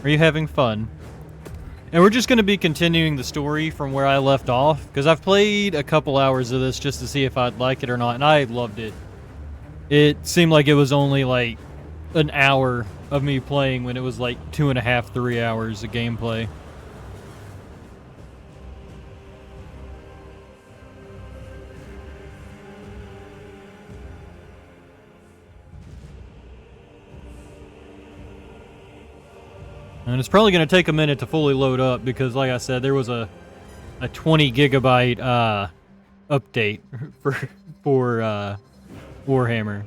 Are you having fun? And we're just going to be continuing the story from where I left off, because I've played a couple hours of this just to see if I'd like it or not, and I loved it. It seemed like it was only like an hour of me playing when it was like 2.5, 3 hours of gameplay. And it's probably going to take a minute to fully load up because, like I said, there was a 20 gigabyte update for Warhammer.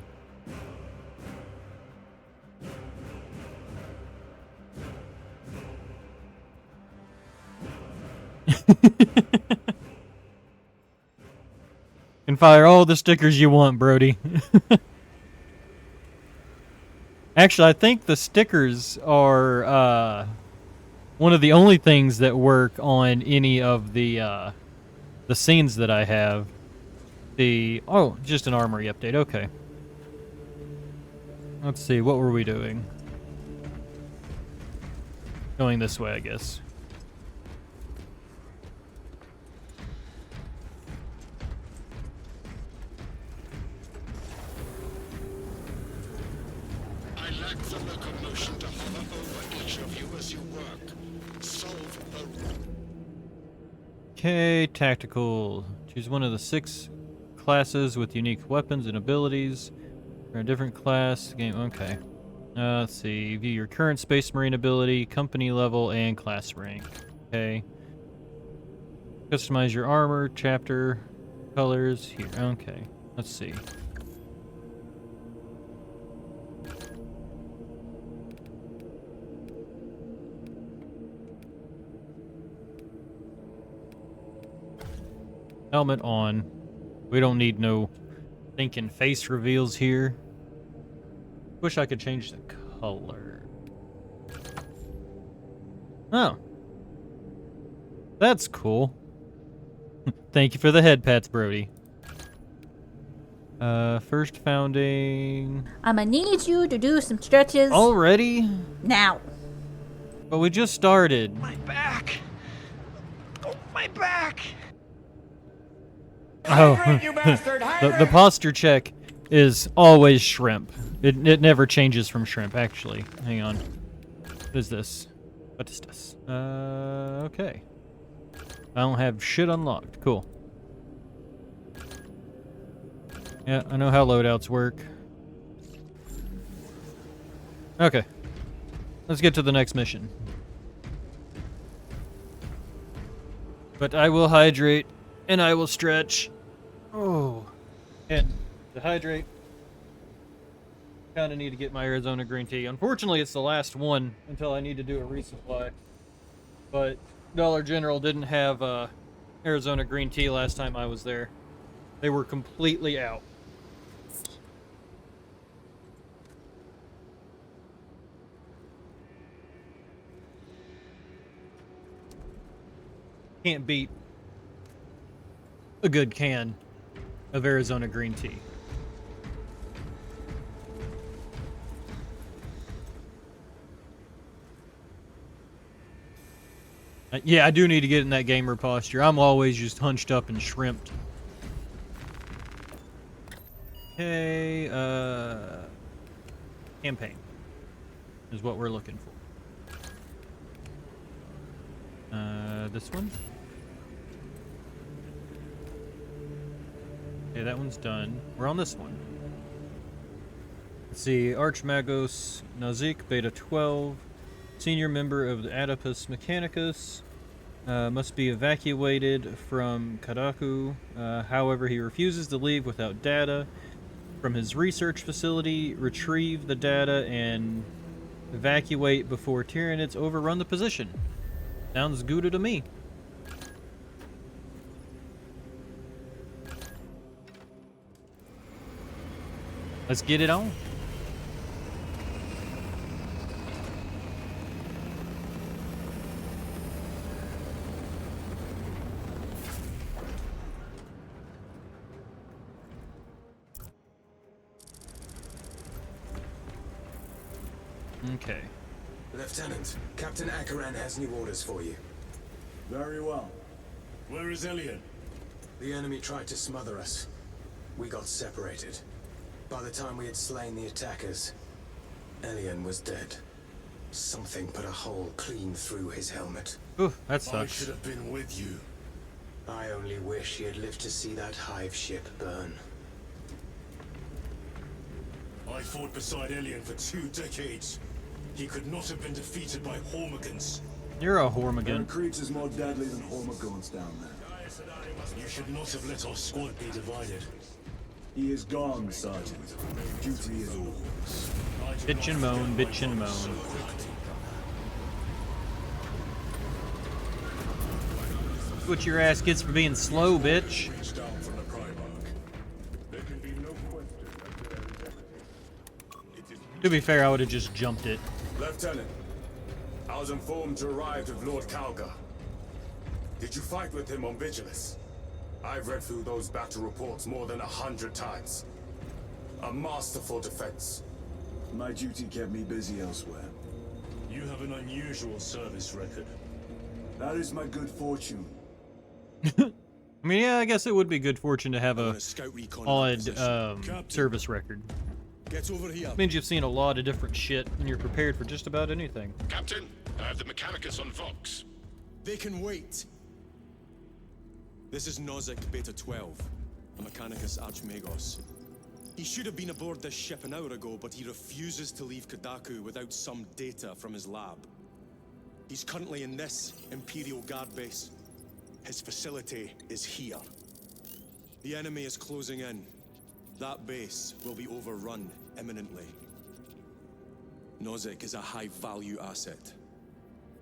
Can fire all the stickers you want, Brody. Actually, I think the stickers are one of the only things that work on any of the scenes that I have. Just an armory update. Okay. Let's see. What were we doing? Going this way, I guess. Okay, tactical. Choose one of the 6 classes with unique weapons and abilities. For a different class, game. Okay. Let's see. View your current Space Marine ability, company level, and class rank. Okay. Customize your armor, chapter, colors. Here. Okay. Let's see. Helmet on. We don't need no thinking face reveals here. Wish I could change the color. Oh. That's cool. Thank you for the head pats, Brody. First founding. I'ma need you to do some stretches. Already? Now. But we just started. My back! Oh, my back! Oh, the posture check is always shrimp. It never changes from shrimp, actually. Hang on. What is this? What is this? Okay. I don't have shit unlocked. Cool. Yeah, I know how loadouts work. Okay. Let's get to the next mission. But I will hydrate, and I will stretch. Oh. And to hydrate, kind of need to get my Arizona green tea. Unfortunately, it's the last one until I need to do a resupply. But Dollar General didn't have Arizona green tea last time I was there. They were completely out. Can't beat a good can of Arizona green tea. Yeah, I do need to get in that gamer posture. I'm always just hunched up and shrimped. Okay, campaign is what we're looking for. This one? Okay, that one's done. We're on this one. Let's see, Archmagos Nazik, Beta 12. Senior member of the Adipus Mechanicus. Must be evacuated from Kadaku. However, he refuses to leave without data from his research facility. Retrieve the data and evacuate before Tyranids overrun the position. Sounds good to me. Let's get it on. Okay. Lieutenant, Captain Akaran has new orders for you. Very well. Where is Elian? The enemy tried to smother us. We got separated. By the time we had slain the attackers, Elian was dead. Something put a hole clean through his helmet. Ooh, that I sucks. should have been with you. I only wish he had lived to see that hive ship burn. I fought beside Elian for 2 decades. He could not have been defeated by Hormigans. You're a There are Hormigan. creatures more deadly than Hormigons down there. You should not have let our squad be divided. He is gone, Sergeant. Duty is all. Bitch and moan, bitch and moan. What your ass gets for being slow, bitch. To be fair, I would have just jumped it. Lieutenant, I was informed you arrived with Lord Kalga. Did you fight with him on Vigilus? I've read through those battle reports more than 100 times. A masterful defense. My duty kept me busy elsewhere. You have an unusual service record. That is my good fortune. I mean, yeah, I guess it would be good fortune to have a Scout recon odd Captain, service record. get over here. Means you've seen a lot of different shit and you're prepared for just about anything. Captain, I have the Mechanicus on Vox. They can wait. This is Nozick Beta 12, a Mechanicus Archmagos. He should have been aboard this ship an hour ago, but he refuses to leave Kadaku without some data from his lab. He's currently in this Imperial Guard base. His facility is here. The enemy is closing in. That base will be overrun imminently. Nozick is a high-value asset.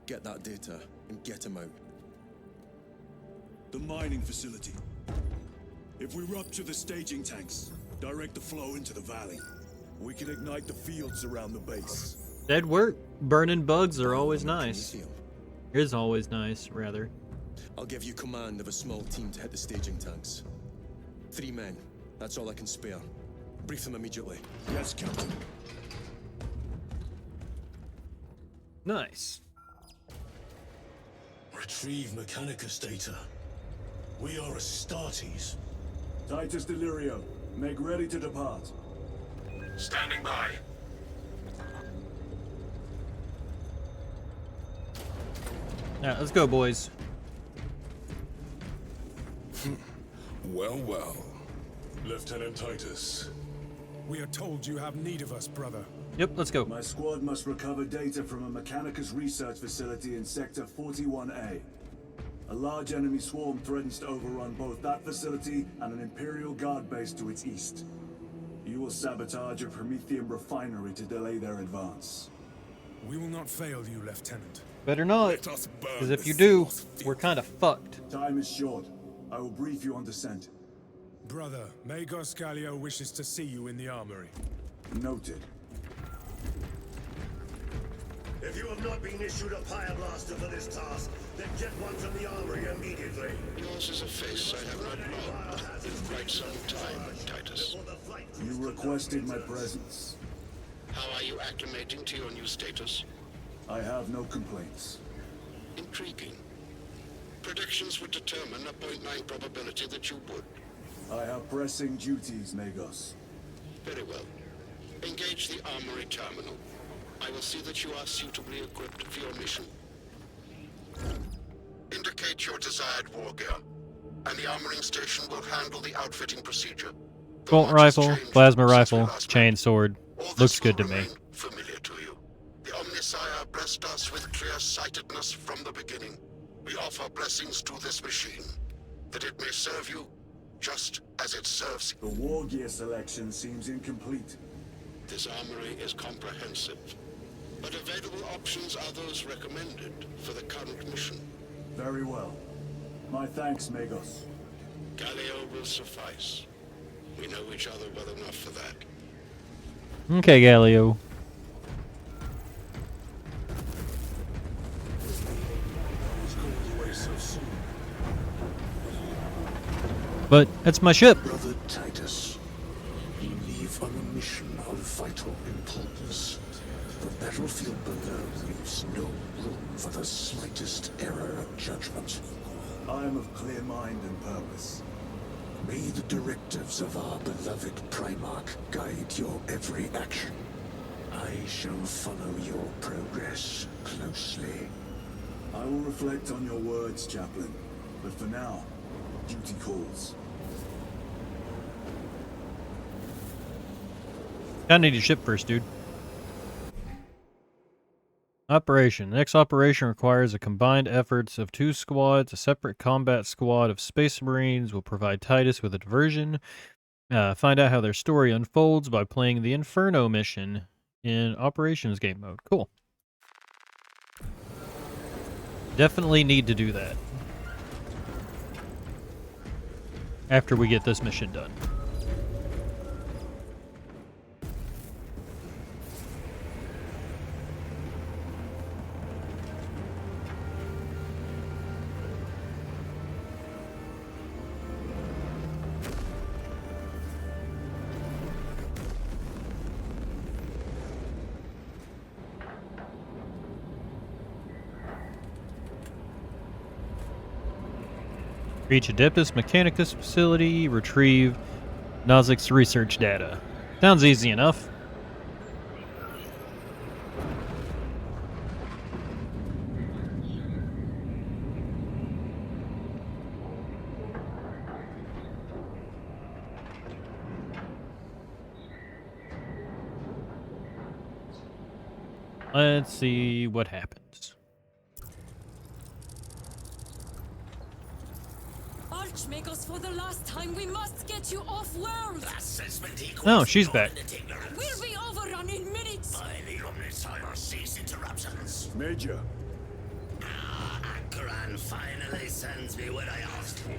Get that data and get him out. The mining facility. If we rupture the staging tanks, direct the flow into the valley, we can ignite the fields around the base. Dead work. Burning bugs are always nice. Prometheum. Is always nice, rather. I'll give you command of a small team to hit the staging tanks. 3 men. That's all I can spare. Brief them immediately. Yes, Captain. Nice. Retrieve Mechanicus data. We are Astartes. Titus Delirio, make ready to depart. Standing by. Yeah, let's go, boys. Well, well. Lieutenant Titus. We are told you have need of us, brother. Yep, let's go. My squad must recover data from a Mechanicus research facility in Sector 41A. A large enemy swarm threatens to overrun both that facility and an Imperial Guard base to its east. You will sabotage a Prometheum refinery to delay their advance. We will not fail you, Lieutenant. Better not, Let us burn because if the you do, seals we're kind of fucked. Time is short. I will brief you on descent. Brother, Magos Gallio wishes to see you in the armory. Noted. If you have not been issued a fire blaster for this task, then get one from the armory immediately. Yours is a face I have not known in quite some time, Titus. You requested my presence. How are you acclimating to your new status? I have no complaints. Intriguing. Predictions would determine a 0.9 probability that you would. I have pressing duties, Magos. Very well. Engage the armory terminal. I will see that you are suitably equipped for your mission. Indicate your desired war gear, and the armoring station will handle the outfitting procedure. Bolt Much has rifle, changed plasma since we rifle, last chain met. sword. All Looks this good to will me. remain familiar to you. The Omnisire blessed us with clear-sightedness from the beginning. We offer blessings to this machine, that it may serve you just as it serves you. The war gear selection seems incomplete. This armory is comprehensive, but available options are those recommended for the current mission. Very well. My thanks, Magos. Galileo will suffice. We know each other well enough for that. Okay, Galileo. But that's my ship. Brother Titus, you leave on a mission of vital importance. The battlefield for the slightest error of judgment. I am of clear mind and purpose. May the directives of our beloved Primarch guide your every action. I shall follow your progress closely. I will reflect on your words, Chaplain. But for now, duty calls. I need your ship first, dude. Operation. The next operation requires the combined efforts of 2 squads. A separate combat squad of Space Marines will provide Titus with a diversion. Find out how their story unfolds by playing the Inferno mission in Operations game mode. Cool. Definitely need to do that after we get this mission done. Reach Adeptus Mechanicus facility, retrieve Nozik's research data. Sounds easy enough. Let's see what happens. Archmagos, for the last time, we must get you off-world! Oh, she's back. We'll be overrun in minutes! By the Omnissiah, cease interruptions. Major. Akran finally sends me what I asked for.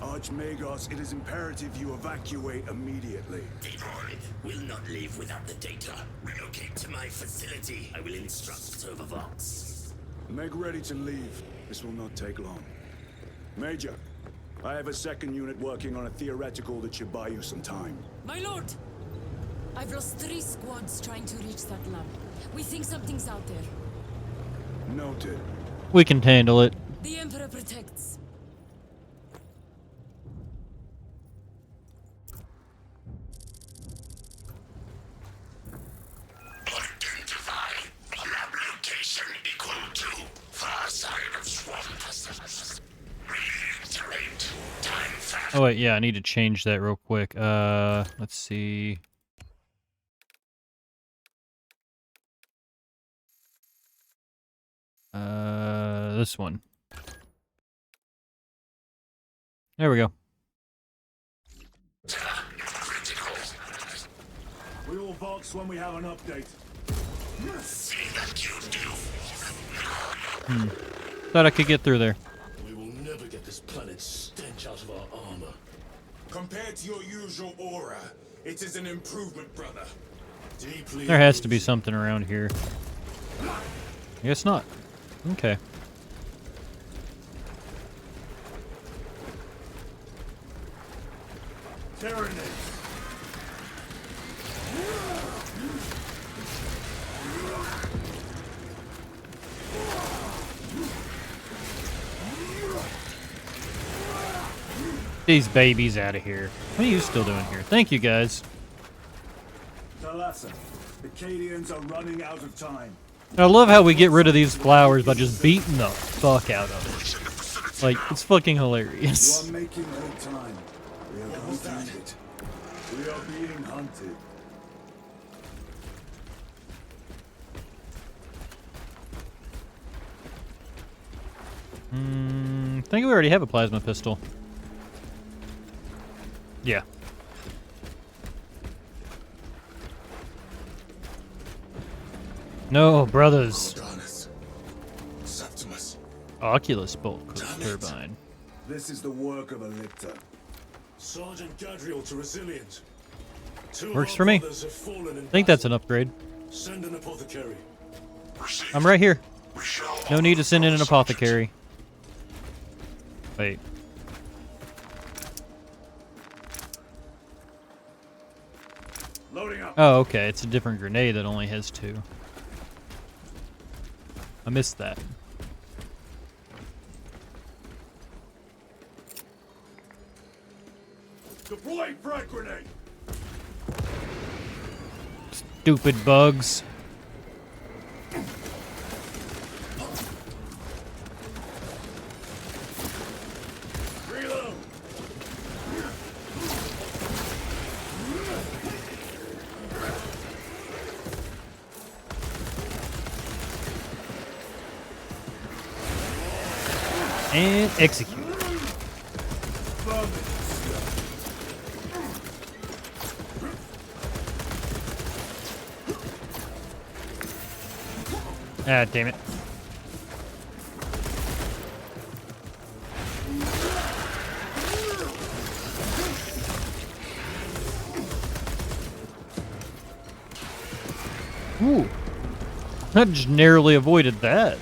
Archmagos, it is imperative you evacuate immediately. Detroit will not leave without the data. Relocate to my facility. I will instruct Servervox. Make ready to leave. This will not take long. Major, I have a second unit working on a theoretical that should buy you some time. My lord! I've lost 3 squads trying to reach that lab. We think something's out there. Noted. We can handle it. The Emperor protects. Identify. Lab location equal to far side of swamp. Reiterate. Time fast. Oh wait, yeah, I need to change that real quick. Let's see. This one. There we go. We will Vox when we have an update. See that you do. Thought I could get through there. We will never get this planet's stench out of our armor. Compared to your usual aura, it is an improvement, brother. Deeply. There has to be something around here. I guess not. Okay. Tyranny. These babies out of here. What are you still doing here? Thank you, guys. Thalassa, the Cadians are running out of time. I love how we get rid of these flowers by just beating the fuck out of it. Like, it's fucking hilarious. You are making good time. We are going to need it. We are being hunted. I think we already have a plasma pistol. Yeah. No, brothers. Septimus. Oculus bolt turbine. This is the work of a lictor. Sergeant Gadriel to Resilient. Works for me. I think that's an upgrade. Send an apothecary. I'm right here. No need to send in an apothecary. Wait. Loading up. Oh, okay. It's a different grenade that only has 2. I missed that. Deploy frag grenade! Stupid bugs. Reload! And execute. Ah, damn it. Ooh. I just narrowly avoided that.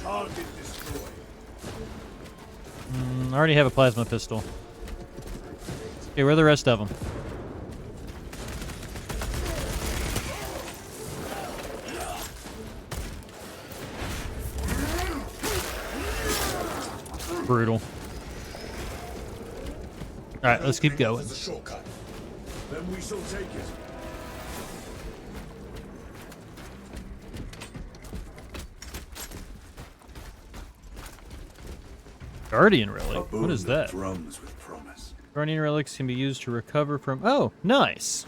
Target destroyed. I already have a plasma pistol. Okay, where are the rest of them? Brutal. Alright, let's keep going. There's a shortcut. Then we shall take it. Guardian relic? What is that? Drums with promise. Guardian relics can be used to recover from... Oh, nice!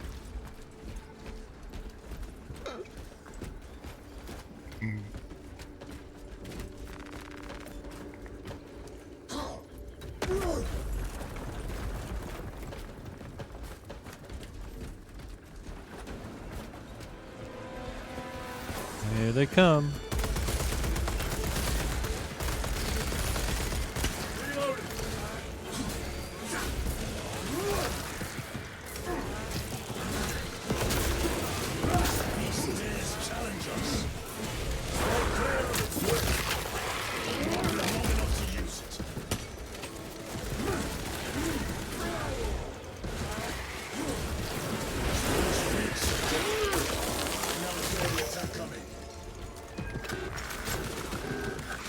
Here they come.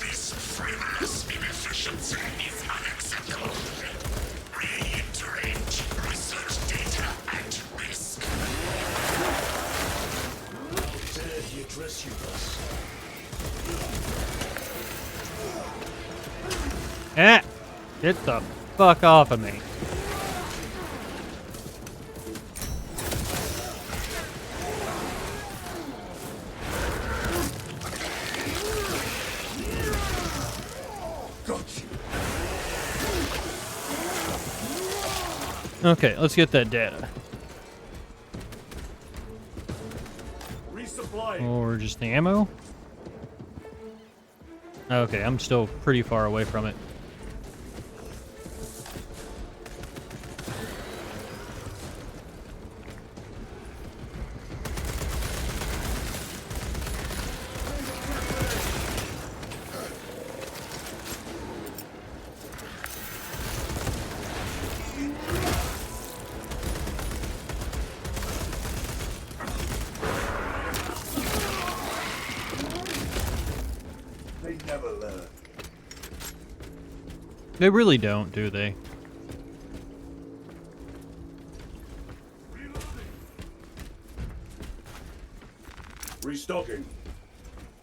This frivolous inefficiency is unacceptable. Reiterate research data at risk. How dare he address you thus? Ah! Get the fuck off of me. Got you. Okay, let's get that data. Resupplying. Or just the ammo? Okay, I'm still pretty far away from it. They never learn. They really don't, do they? Restocking.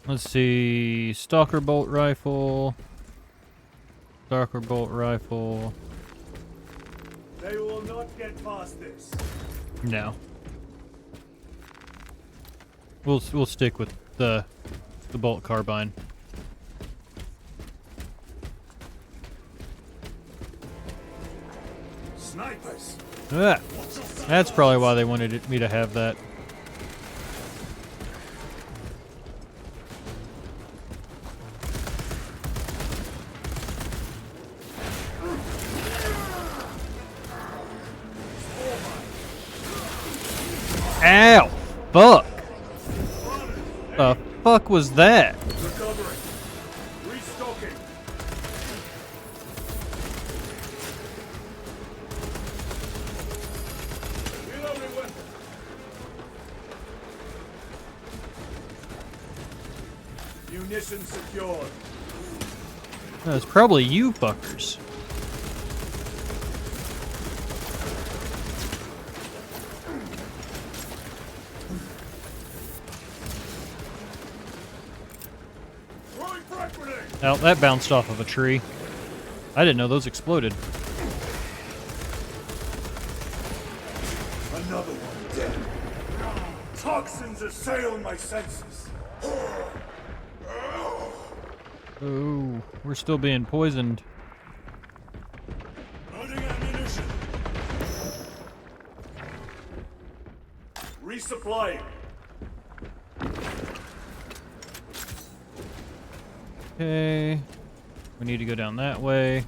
Let's see. Stalker bolt rifle. Stalker bolt rifle. They will not get past this. No. We'll stick with the bolt carbine. Snipers. Ah, that's probably why they wanted me to have that. Ow! Fuck! The fuck was that? Recovering. Restocking. Reloading weapon. Munitions secured. It's probably you fuckers. Throwing frag grenade. Oh, that bounced off of a tree. I didn't know those exploded. Another one dead. Toxins assail my senses. Oh, we're still being poisoned. Loading ammunition. Resupplying. Okay. We need to go down that way.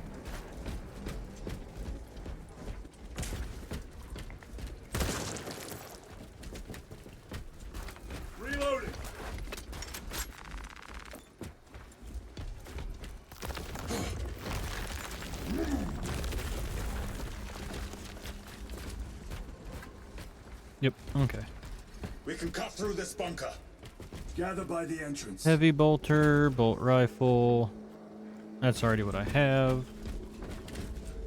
Reloading. Yep, okay. We can cut through this bunker. Gather by the entrance. Heavy bolter, bolt rifle. That's already what I have.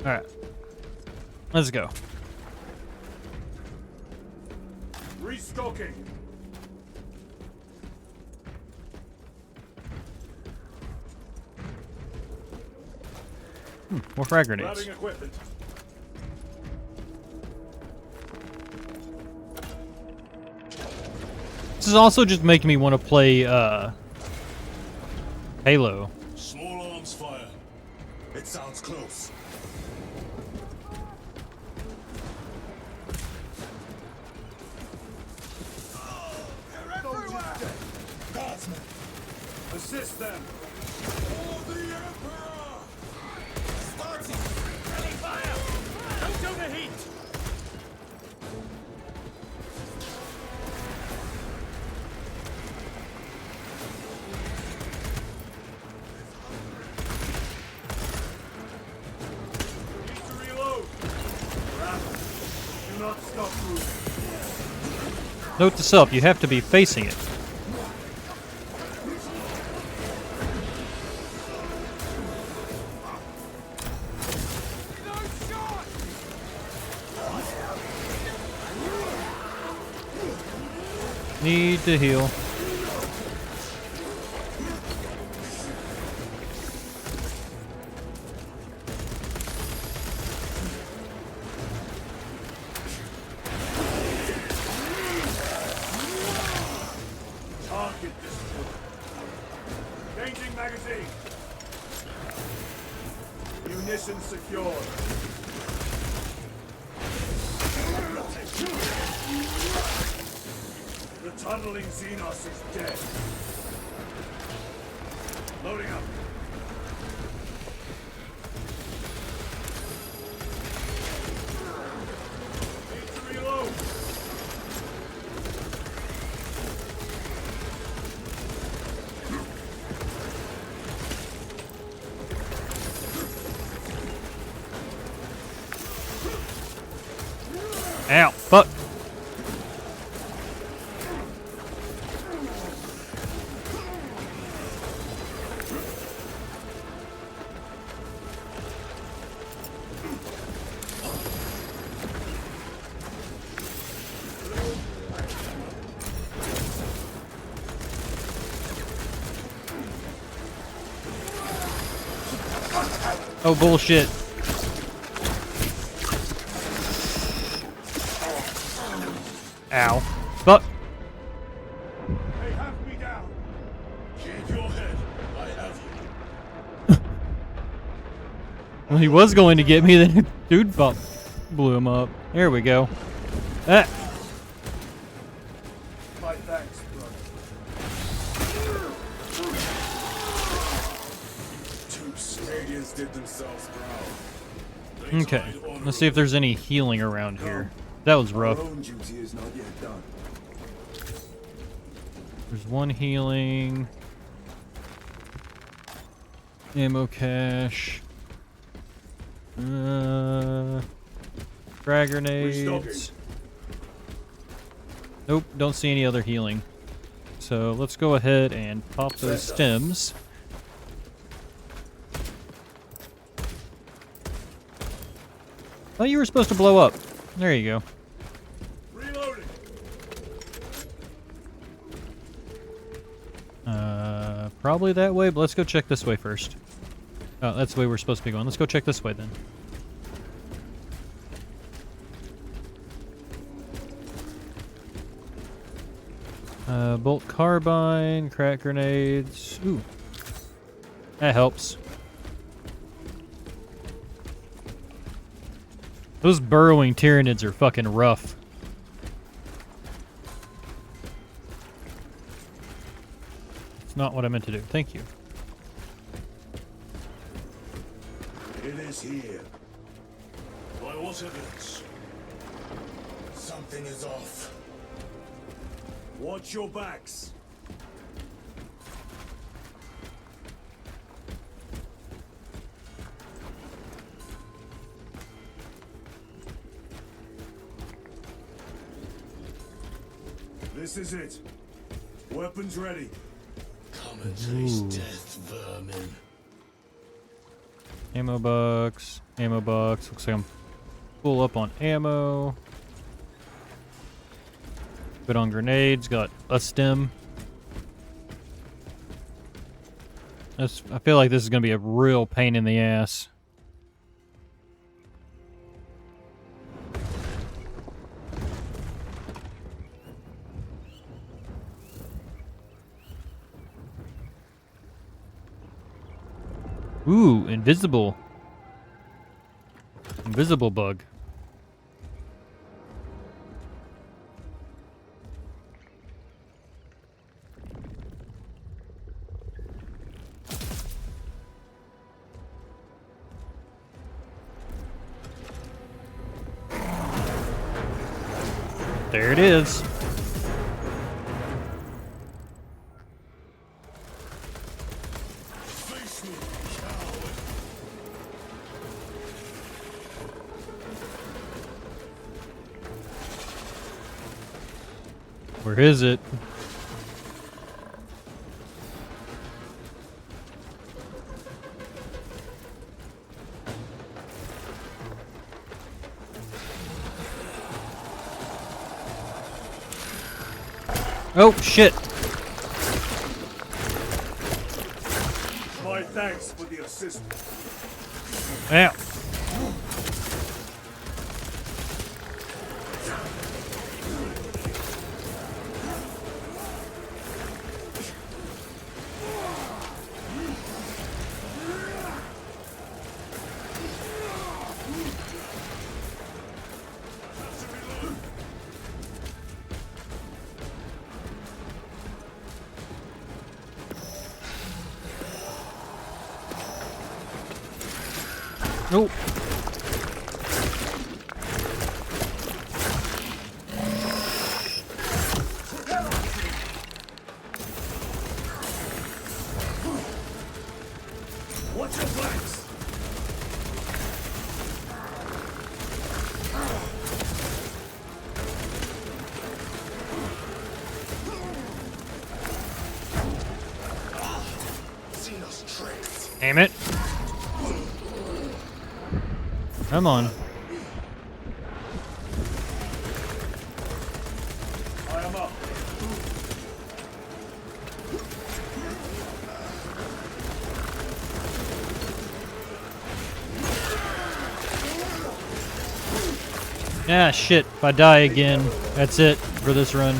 Alright. Let's go. Restocking. More frag grenades. Grabbing equipment. This is also just making me want to play Halo. Small arms fire. It sounds close. Guardsmen. Assist them. For the Emperor! Starting! Friendly fire! Don't overheat! Need to reload. Rapid. Do not stop moving. Note to self, you have to be facing it. Need to heal. Target destroyed. Changing magazine. Munitions secured. The tunneling Xenos is dead. Loading up. Need to reload. Ow, fuck. Oh, bullshit. Ow. Fuck. They have me down. Keep your head. I have you. Well, he was going to get me, then dude blew him up. There we go. Ah. My thanks, brother. Two Canadians did themselves proud. Okay. Let's see if there's any healing around here. That was rough. Our own duty is not yet done. There's one healing. Ammo cache. Frag grenades. Nope, don't see any other healing. So let's go ahead and pop those stems. Oh, you were supposed to blow up. There you go. Reloading. Probably that way, but let's go check this way first. Oh, that's the way we're supposed to be going. Let's go check this way then. Bolt carbine, crack grenades. Ooh. That helps. Those burrowing Tyranids are fucking rough. It's not what I meant to do. Thank you. It is here. By what evidence? Something is off. Watch your backs. This is it. Weapons ready. Come and taste death, vermin. Ammo box. Ammo box. Looks like I'm full up on ammo. Put on grenades. Got a stem. I feel like this is going to be a real pain in the ass. Ooh, invisible. Invisible bug. There it is. Where is it? Oh, shit. My thanks for the assist. Ow. Nope. Watch your flanks. Damn it. Come on. I am up. Ah, shit. If I die again, that's it for this run.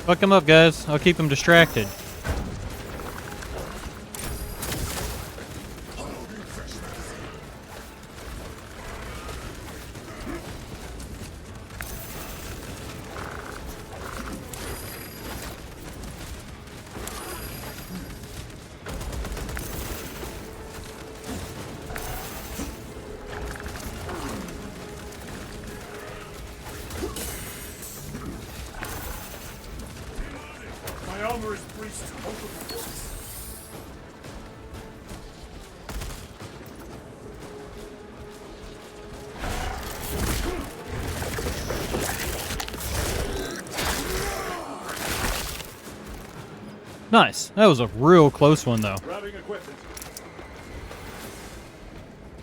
Fuck him up, guys. I'll keep him distracted. My armor is breached multiple ways. Nice. That was a real close one, though. Grabbing equipment.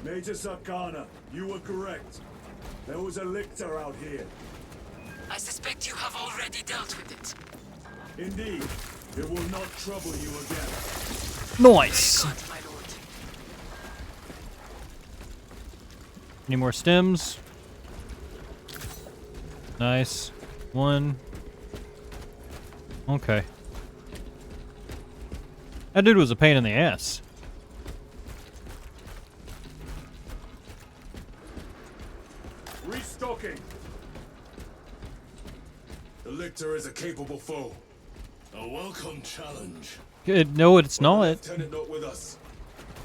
Major Sakana, you were correct. There was a lictor out here. I suspect you have already dealt with it. Indeed. It will not trouble you again. Nice. God, my lord. Any more stems? Nice. One. Okay. That dude was a pain in the ass. Restocking. The lictor is a capable foe. A welcome challenge. No, it's Were the not. Lieutenant not with us,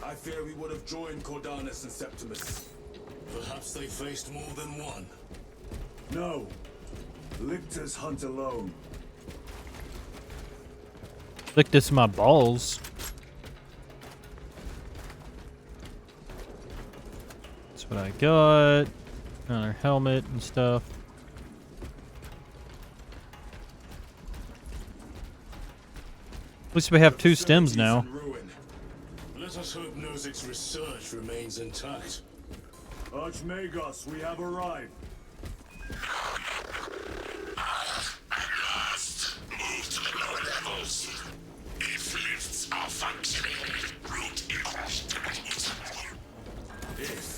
I fear we would have joined Cordanus and Septimus. Perhaps they faced more than one. No. Lictors hunt alone. Lick this in my balls. That's what I got. Another helmet and stuff. At least we have 2 stems now. Let us hope Nozik's research remains intact. Archmagos, we have arrived. At last, move to the lower levels. If lifts are functioning, route equals to If.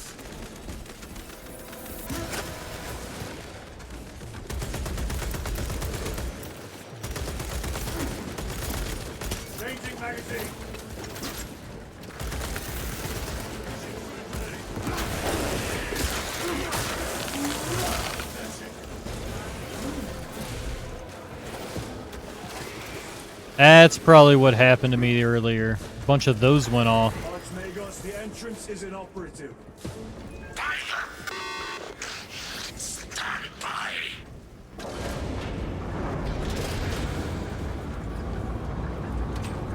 Changing magazine. That's probably what happened to me earlier. A bunch of those went off. Archmagos, the entrance is inoperative. stand by.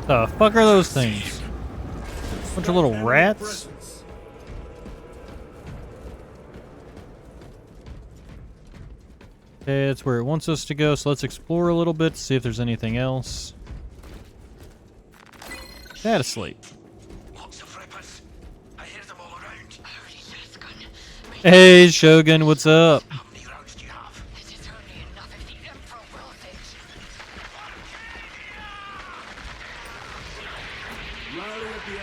The fuck are those things? Bunch of little rats? Okay, it's where it wants us to go, so let's explore a little bit, see if there's anything else. Data sleep. Lots of rippers. I hear them all around. Hey, Shogun, what's up? How many rounds do you have? This is only enough if the Emperor wills it. Rally at the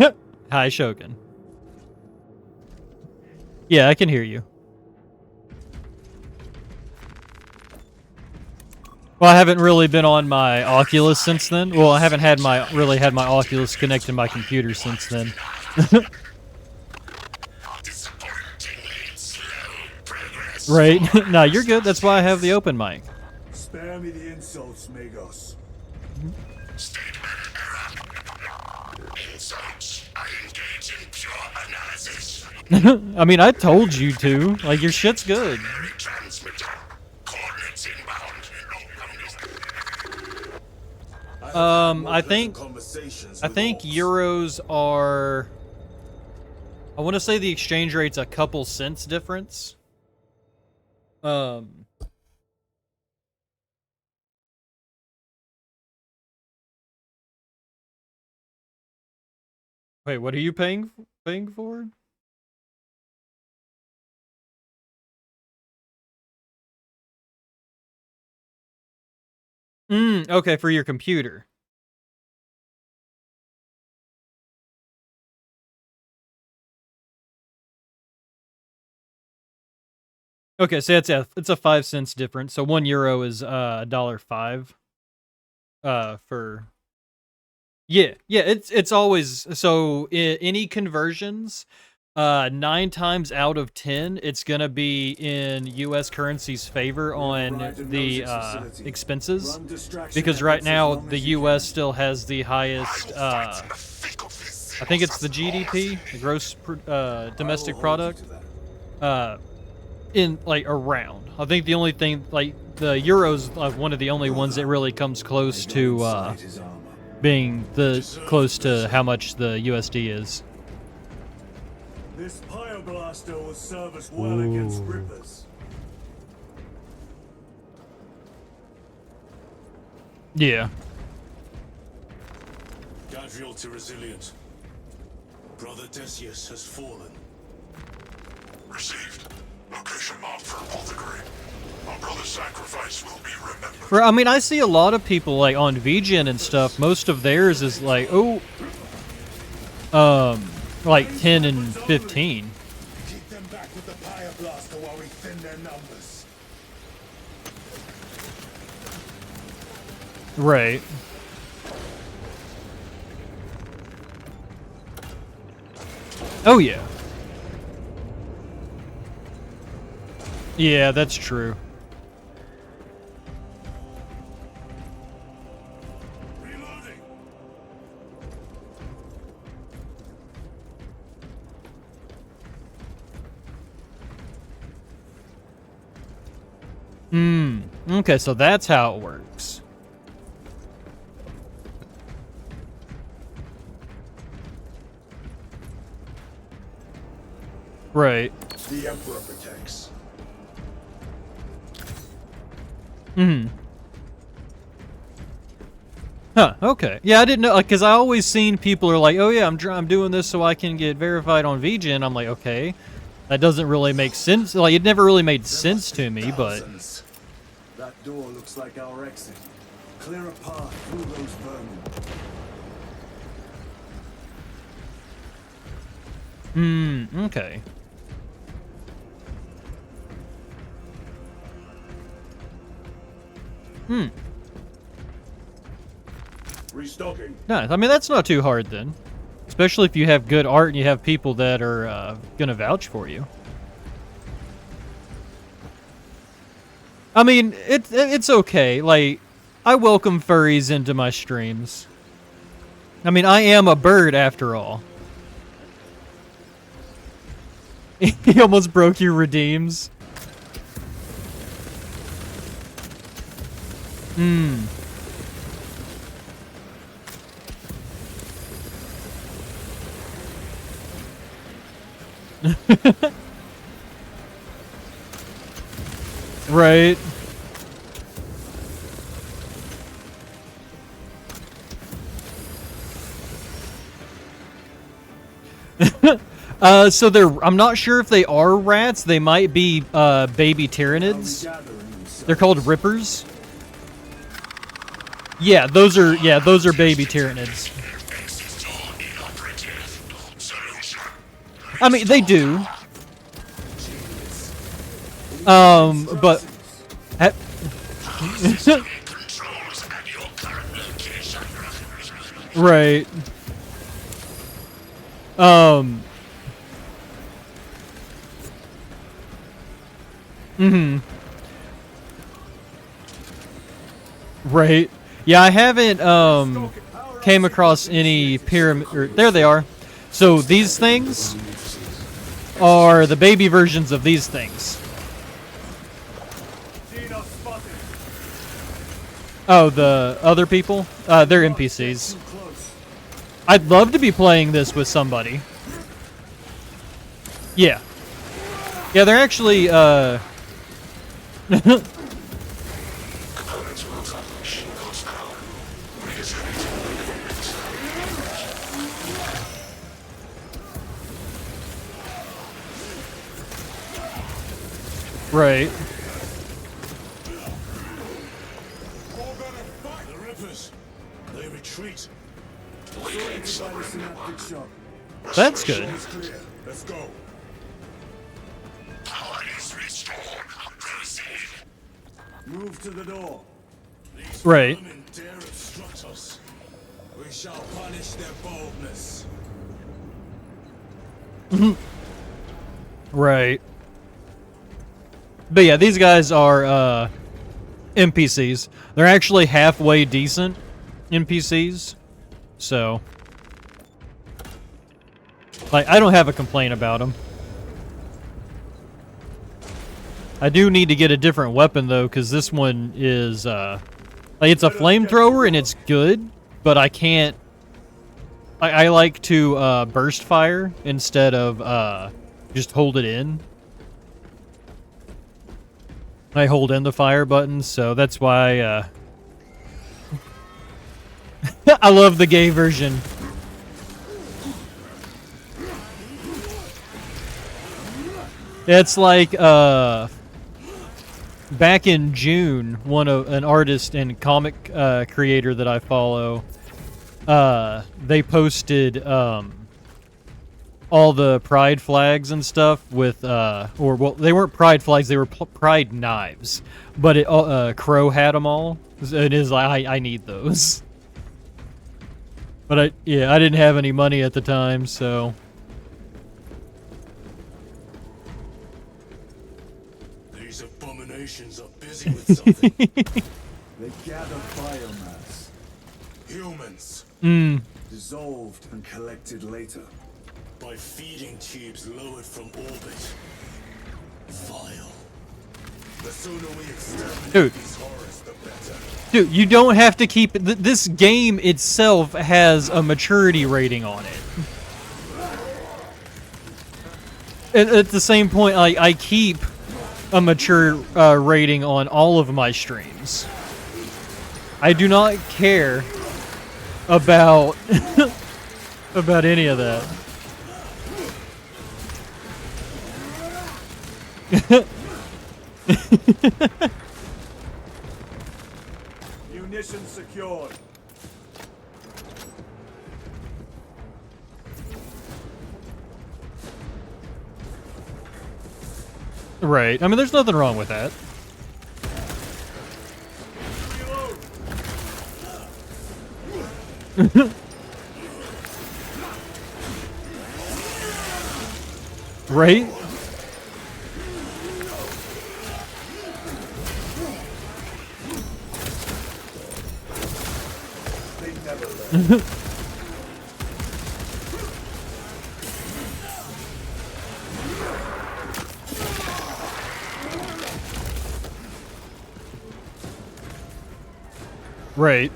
elevator. Hi, Shogun. Yeah, I can hear you. Well, I haven't really been on my Oculus since then. Well, I haven't had really had my Oculus connected to my computer since then. Right? Nah, you're good. That's why I have the open mic. Spare me the insults, Magos. Insults. I engage in pure analysis. I mean, I told you to. Like, your shit's good. Transmitter. Coordinates inbound. I think euros are. I want to say the exchange rate's a couple cents difference. Wait, what are you paying for? Okay, for your computer. Okay, so it's a 5 cents difference. So €1 is $1.05. For it's always so any conversions, 9 times out of 10, it's gonna be in U.S. currency's favor on the expenses, because right now the U.S. still has the highest. I think it's the GDP, the gross domestic product. in like around. I think the only thing like the Euro's one of the only ones that really comes close to being close to how much the USD is. This Pyoblaster will serve us well against Rippers. Yeah. Casualty resilient. Brother Decius has fallen. Received. Location marked for apothecary. Our brother's sacrifice will be remembered. I mean, I see a lot of people like on VGen and stuff. Most of theirs is like, like 10 and 15. Keep them back with the Pyoblaster while we thin their numbers. Right. Oh yeah. Yeah, that's true. Reloading. Okay, so that's how it works. Right. The Emperor protects. Huh, okay. Yeah, I didn't know, like, because I always seen people are like, oh yeah, I'm doing this so I can get verified on VGen. I'm like, okay, that doesn't really make sense. Like, it never really made sense to me, but... That door looks like our exit. Clear a path through those vermin. Okay. Restocking. Nice. I mean, that's not too hard then. Especially if you have good art and you have people that are gonna vouch for you. I mean, it's okay. Like, I welcome furries into my streams. I mean, I am a bird after all. He almost broke your redeems. Right. So I'm not sure if they are rats. They might be baby Tyranids. They're called Rippers. Yeah, those are baby Tyranids. I mean, they do. But right. Right. Yeah, I haven't came across any pyramid. There they are. So these things are the baby versions of these things. Oh, the other people? They're NPCs. I'd love to be playing this with somebody. Yeah. Yeah, they're actually, right. The Rippers. They retreat. That's good. Let's go. Power is restored. Proceed. Move to the door. Right. Vermin dare obstruct us. We shall punish their boldness. Right. But yeah, these guys are NPCs. They're actually halfway decent NPCs. So, like, I don't have a complaint about them. I do need to get a different weapon though, because this one is like it's a flamethrower and it's good, but I can't. I like to burst fire instead of just hold it in. I hold in the fire button, so that's why I love the gay version. It's like back in June, an artist and comic creator that I follow, they posted all the pride flags and stuff with or well, they weren't pride flags, they were pride knives, but Crow had them all. It is like I need those, but I didn't have any money at the time, so. These abominations are busy with something. They gather biomass. Humans. Dissolved and collected later. By feeding tubes lowered from orbit. Vile. The sooner we exterminate these horrors, the better. Dude, you don't have to keep this game itself has a maturity rating on it. At the same point, I keep a mature rating on all of my streams. I do not care about about any of that. Munitions secured. Right. I mean, there's nothing wrong with that. Right? Right.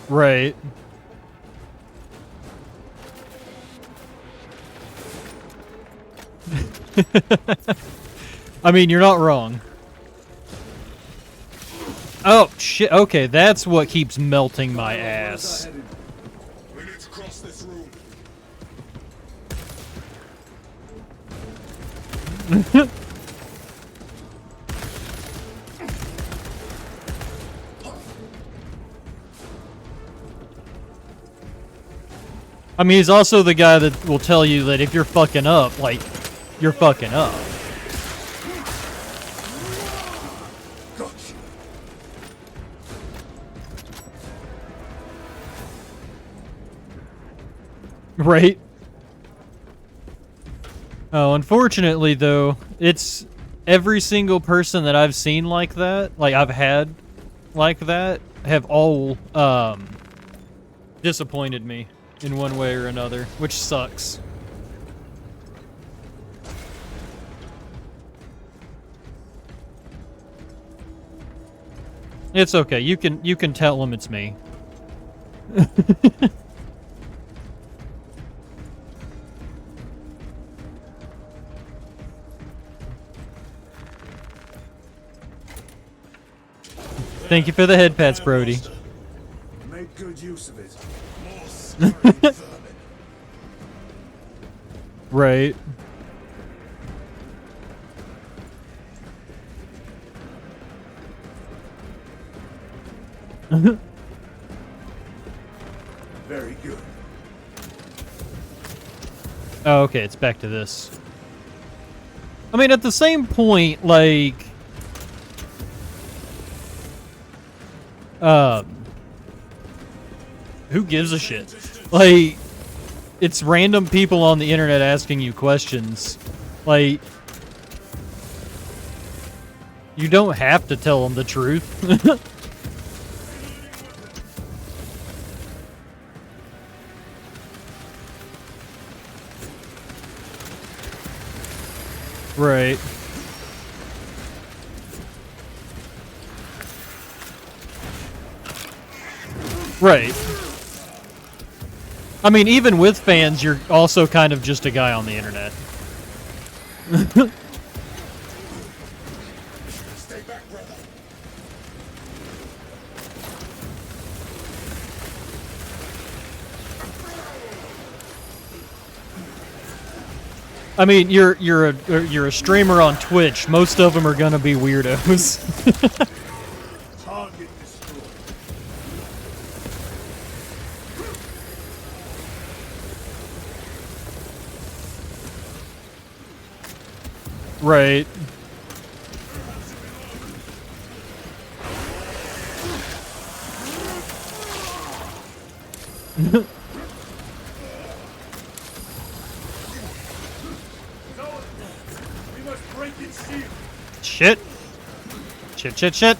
Right. I mean, you're not wrong. Oh, shit. Okay, that's what keeps melting my ass. We need to cross this room. I mean, he's also the guy that will tell you that if you're fucking up, like, you're fucking up. Right? Oh, unfortunately, though, it's every single person that I've seen like that, like I've had like that, have all disappointed me in one way or another, which sucks. It's okay. You can tell them it's me. Thank you for the head pats, Brody. Make good use of it. Right. Very good. Oh, okay, it's back to this. I mean, at the same point, like... who gives a shit? Like, it's random people on the internet asking you questions. Like, you don't have to tell them the truth. Right. Right. I mean, even with fans, you're also kind of just a guy on the internet. Stay back, brother. I mean, you're a streamer on Twitch. Most of them are gonna be weirdos. Target destroyed. Right. We must break its shield. Shit. Shit, shit, shit.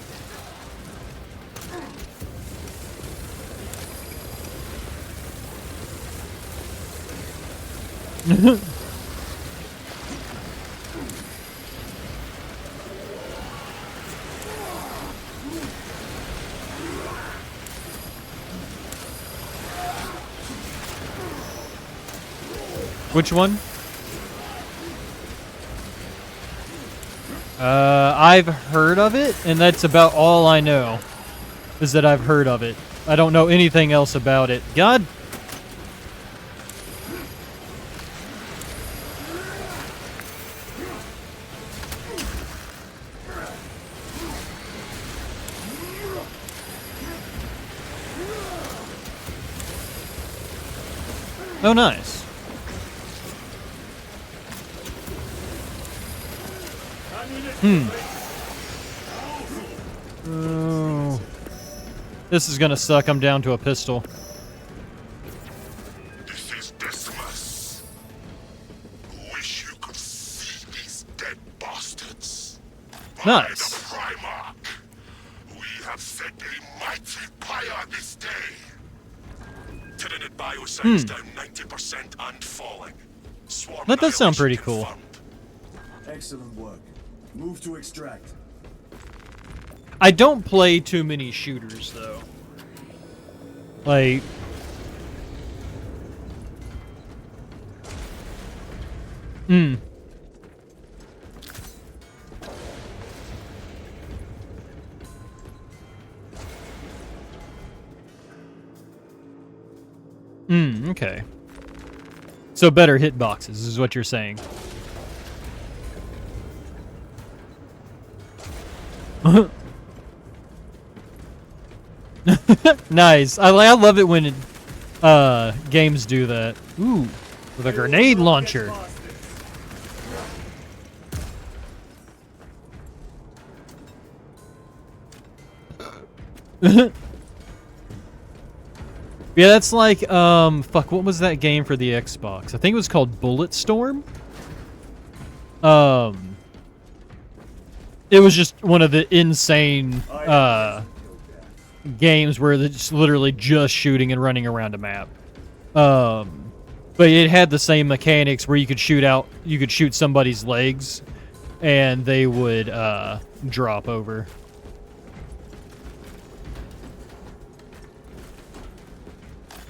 Which one? I've heard of it, and that's about all I know, is that I've heard of it. I don't know anything else about it. God. Oh, nice. Oh. This is gonna suck. I'm down to a pistol. This is Blasphemous. Wish you could see these dead bastards. By Nice. the Primarch, we have set a mighty pyre this day. Tyranid biosites down 90% and falling. Swarm That does sound annihilation pretty cool. confirmed. Excellent work. Move to extract. I don't play too many shooters, though. Like... Okay. So better hitboxes is what you're saying. Nice. I love it when games do that. Ooh, with a grenade launcher. Yeah, that's like, fuck, what was that game for the Xbox? I think it was called Bulletstorm. It was just one of the insane, games where it's literally just shooting and running around a map. But it had the same mechanics where you could shoot somebody's legs, and they would, drop over.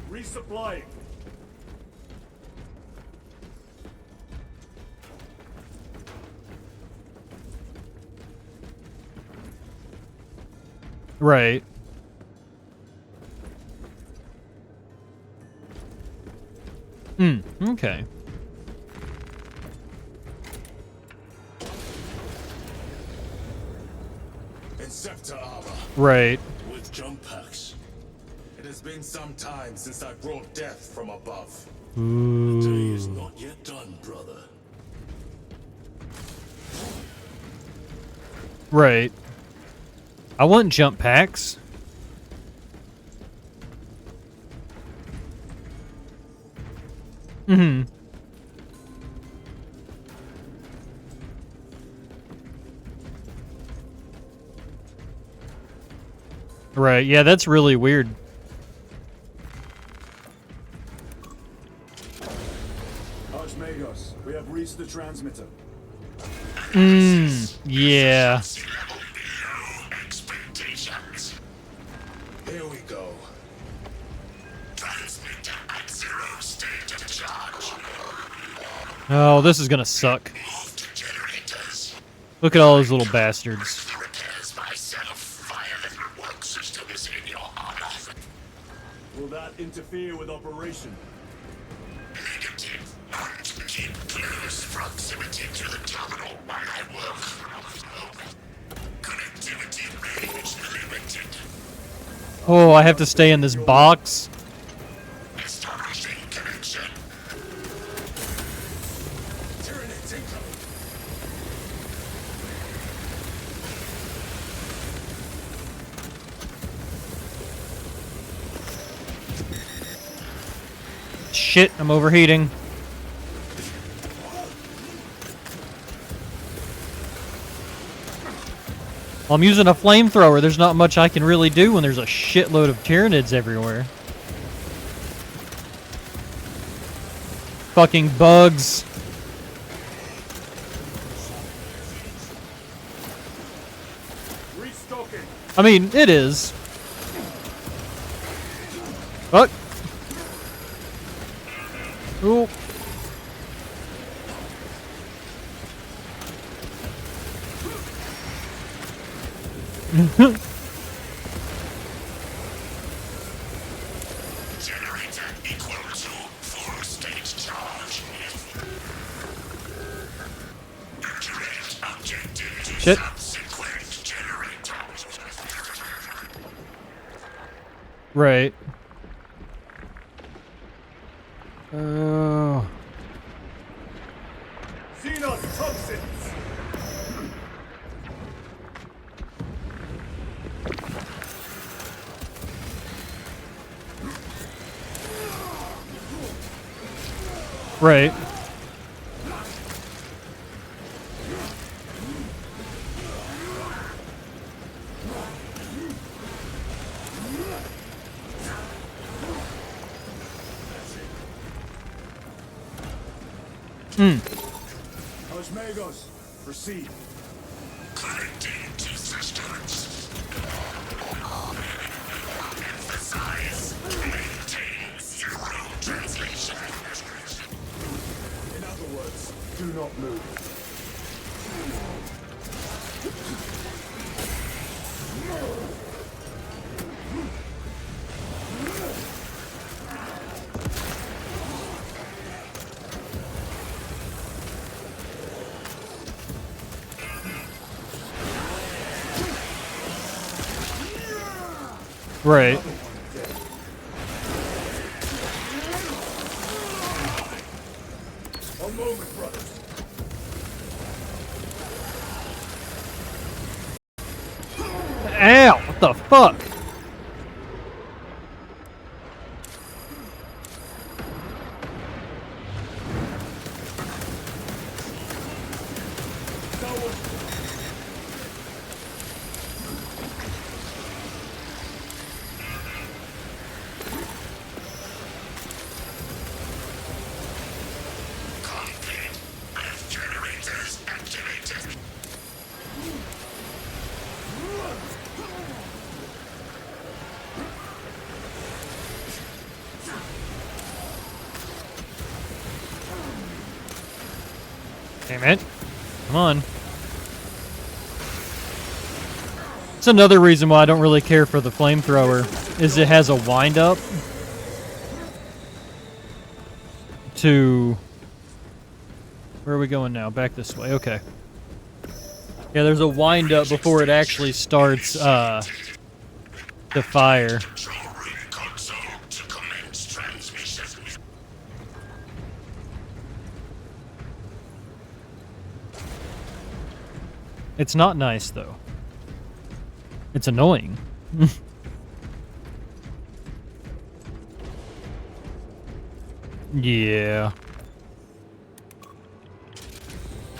Resupplying. Right. Okay. Inceptor armor Right. with jump packs. It has been some time since I brought death from above. The day is not yet done, brother. Right. I want jump packs. Mm-hmm. Right, yeah, that's really weird. Archmagos, we have reached the transmitter. Yeah. Here we go. Transmitter at 0 state of charge. Oh, this is gonna suck. Move to generators. Look at all those little bastards. Repairs myself via the work systems in your honor. Will that interfere with operation? Negative. And keep close proximity to the terminal while I work. Connectivity range limited. Oh, I have to stay in this box. Establishing connection. Tyranids incoming. Shit, I'm overheating. Well, I'm using a flamethrower. There's not much I can really do when there's a shitload of Tyranids everywhere. Fucking bugs. Restocking. I mean, it is. Fuck. Ooh. Generator equal to full state charge. Accurate objective to Shit. subsequent generator. Right. Oh. Xenon toxins. Right. Archmagos, proceed. Connecting to systems. Emphasize. Maintain zero translation. In other words, do not move. Right. One moment, brothers. Ow! What the fuck? Complete. Generators activated. Damn it. Come on. It's another reason why I don't really care for the flamethrower, is it has a wind-up to... Where are we going now? Back this way. Okay. Yeah, there's a wind-up before it actually starts, the fire. Control room console to commence transmission. It's not nice, though. It's annoying. Yeah.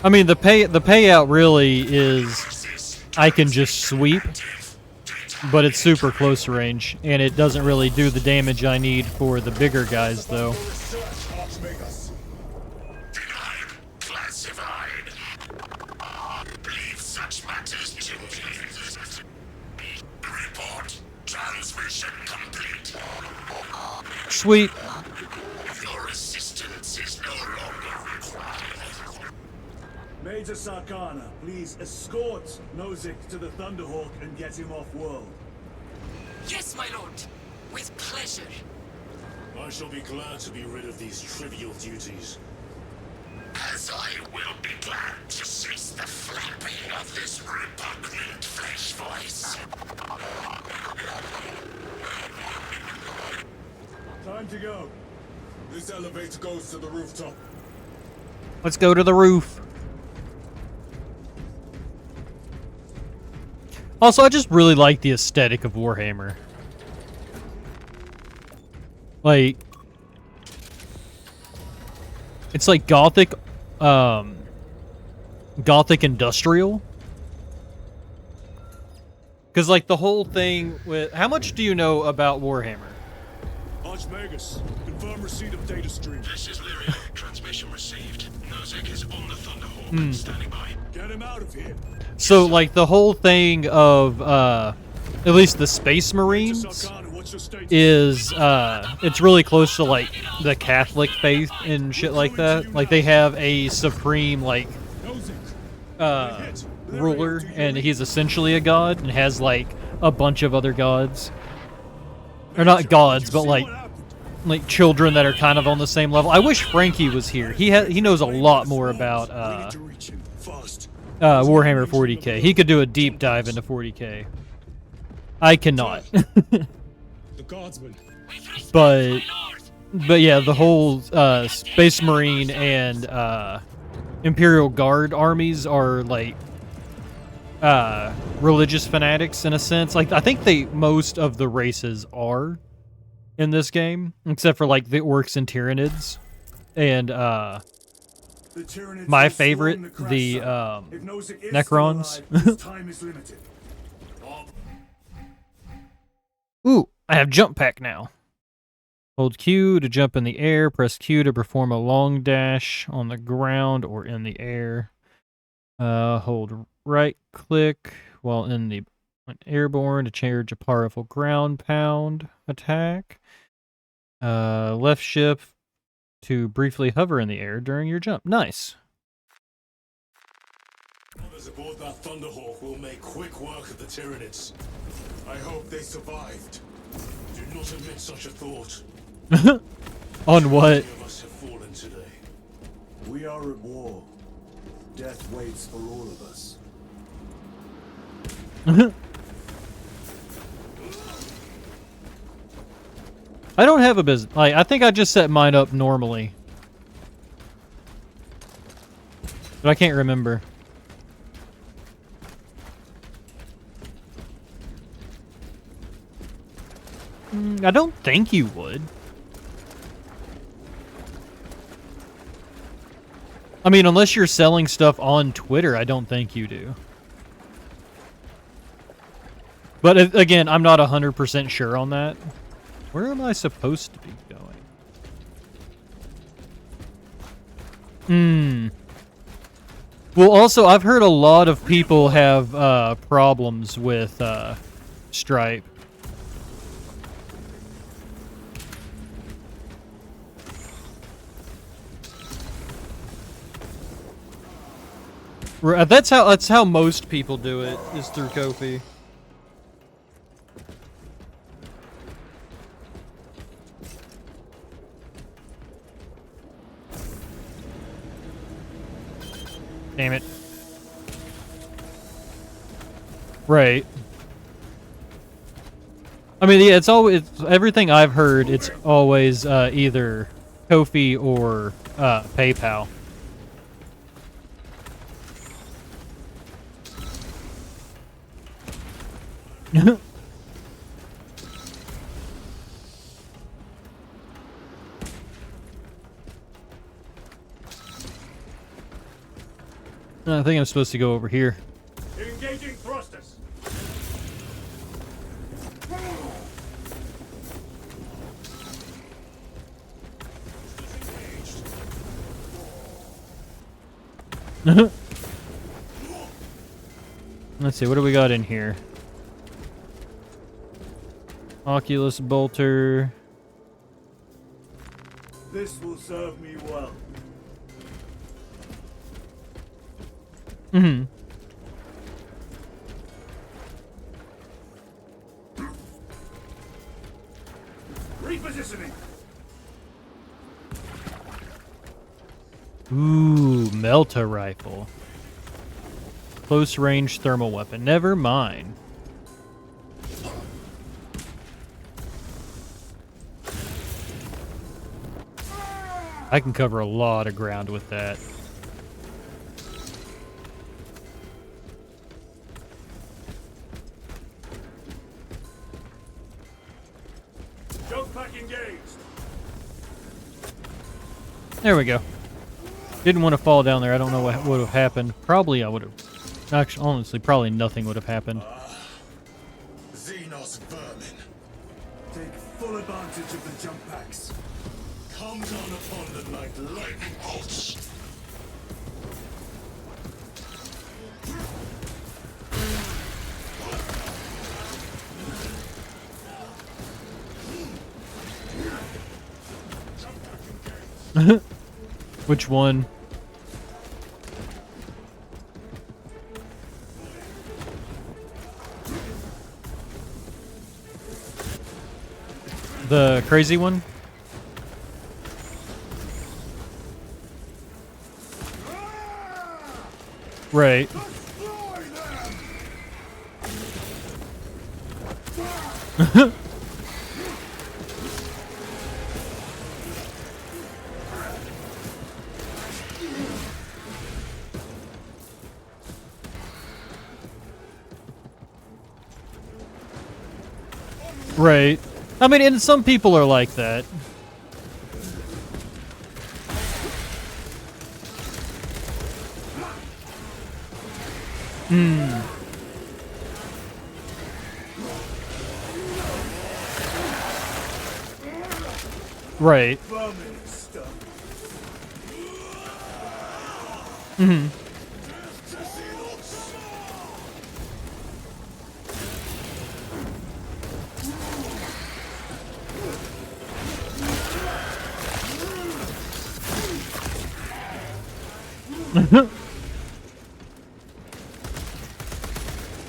I mean, the payout really is I can just sweep, but it's super close range, and it doesn't really do the damage I need for the bigger guys, though. Classified. Leave such matters to me. Report. Transmission complete. Sweet. Your assistance is no longer required. Major Sarkana, please escort Nozick to the Thunderhawk and get him off-world. Yes, my lord. With pleasure. I shall be glad to be rid of these trivial duties. As I will be glad to cease the flapping of this repugnant flesh voice. Time to go. This elevator goes to the rooftop. Let's go to the roof. Also, I just really like the aesthetic of Warhammer. Like, it's like gothic industrial. Because, like, the whole thing with... How much do you know about Warhammer? Archmagus, confirm receipt of data stream. This is Lyria. Transmission received. Nozick is on the Thunderhawk and standing by. Get him out of here. So, like, the whole thing of, at least the Space Marines is, it's really close to, like, the Catholic faith and shit like that. Like, they have a supreme, like, ruler, and he's essentially a god, and has, like, a bunch of other gods. Or not gods, but, like children that are kind of on the same level. I wish Frankie was here. He knows a lot more about, Warhammer 40k. He could do a deep dive into 40k. I cannot. but yeah, the whole Space Marine and Imperial Guard armies are like religious fanatics in a sense. Like, I think most of the races are in this game, except for like the orcs and Tyranids. And my favorite, the Necrons. Ooh, I have jump pack now. Hold Q to jump in the air. Press Q to perform a long dash on the ground or in the air. Hold right click while airborne to charge a powerful ground pound attack. Left shift to briefly hover in the air during your jump. Nice. Others aboard that Thunderhawk will make quick work of the Tyranids. I hope they survived. Do not admit such a thought. On what? Many of us have fallen today. We are at war. Death waits for all of us. I don't have a business. Like, I think I just set mine up normally. But I can't remember. I don't think you would. I mean, unless you're selling stuff on Twitter, I don't think you do. But again, I'm not 100% sure on that. Where am I supposed to be going? Well, also, I've heard a lot of people have problems with Stripe. That's how most people do it, is through Ko-fi. Damn it. Right. I mean, yeah, it's everything I've heard, it's always either Ko-fi or PayPal. I think I'm supposed to go over here. Engaging thrusters. Let's see, what do we got in here? Oculus bolter. This will serve me well. Mm-hmm. Repositioning. Ooh, Melta rifle. Close range thermal weapon. Never mind. I can cover a lot of ground with that. Jump pack engaged. There we go. Didn't want to fall down there. I don't know what would have happened. Probably I would have. Actually, honestly, probably nothing would have happened. Xenos vermin. Take full advantage of the jump packs. Come down upon them like lightning bolts. Which one? The crazy one? Right. Right. I mean, and some people are like that. Hmm. Right. Mm-hmm.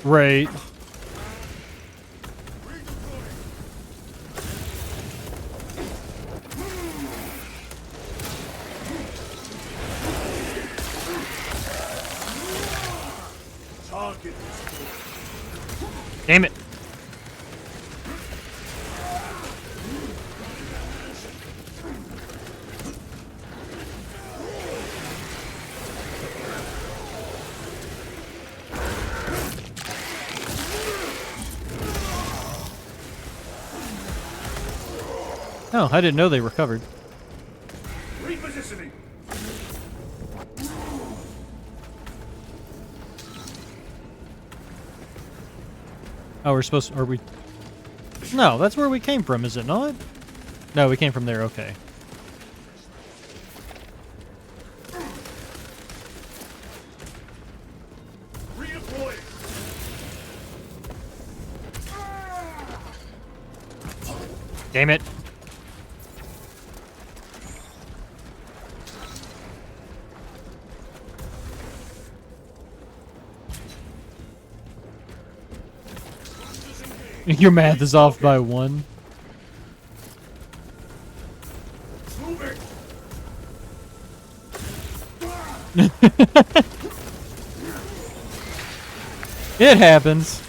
Right. Damn it. Oh, I didn't know they recovered. Repositioning. Oh, we're supposed to, are we? No, that's where we came from, is it not? No, we came from there, okay. Redeploy. Damn it. Your math is off by 1. It happens.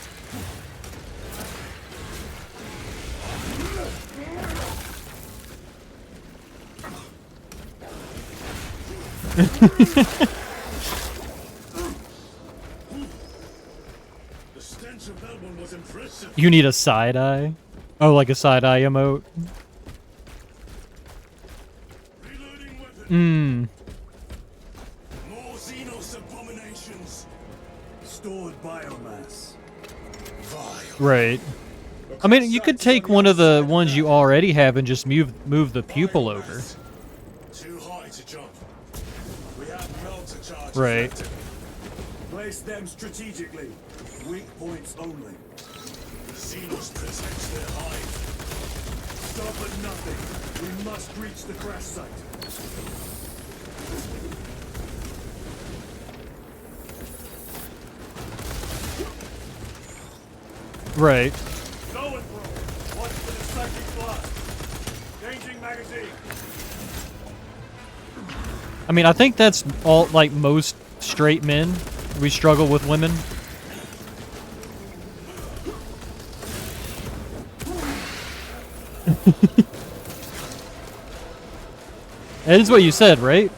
The stench of that one was impressive. You need a side eye? Oh, like a side eye emote? Reloading weapon. Mmm. More Xenos abominations. Stored biomass. Vile. Right. I mean, you could take one of the ones you already have and just move the pupil over. Too high to jump. We have melter charges. Right. active. Place them strategically. Weak points only. Xenos protects their hive. Stop at nothing. We must reach the crash site. Right. Go and throw. Watch for the psychic blast. Changing magazine. I mean, I think that's all, like, most straight men. We struggle with women. That is what you said, right?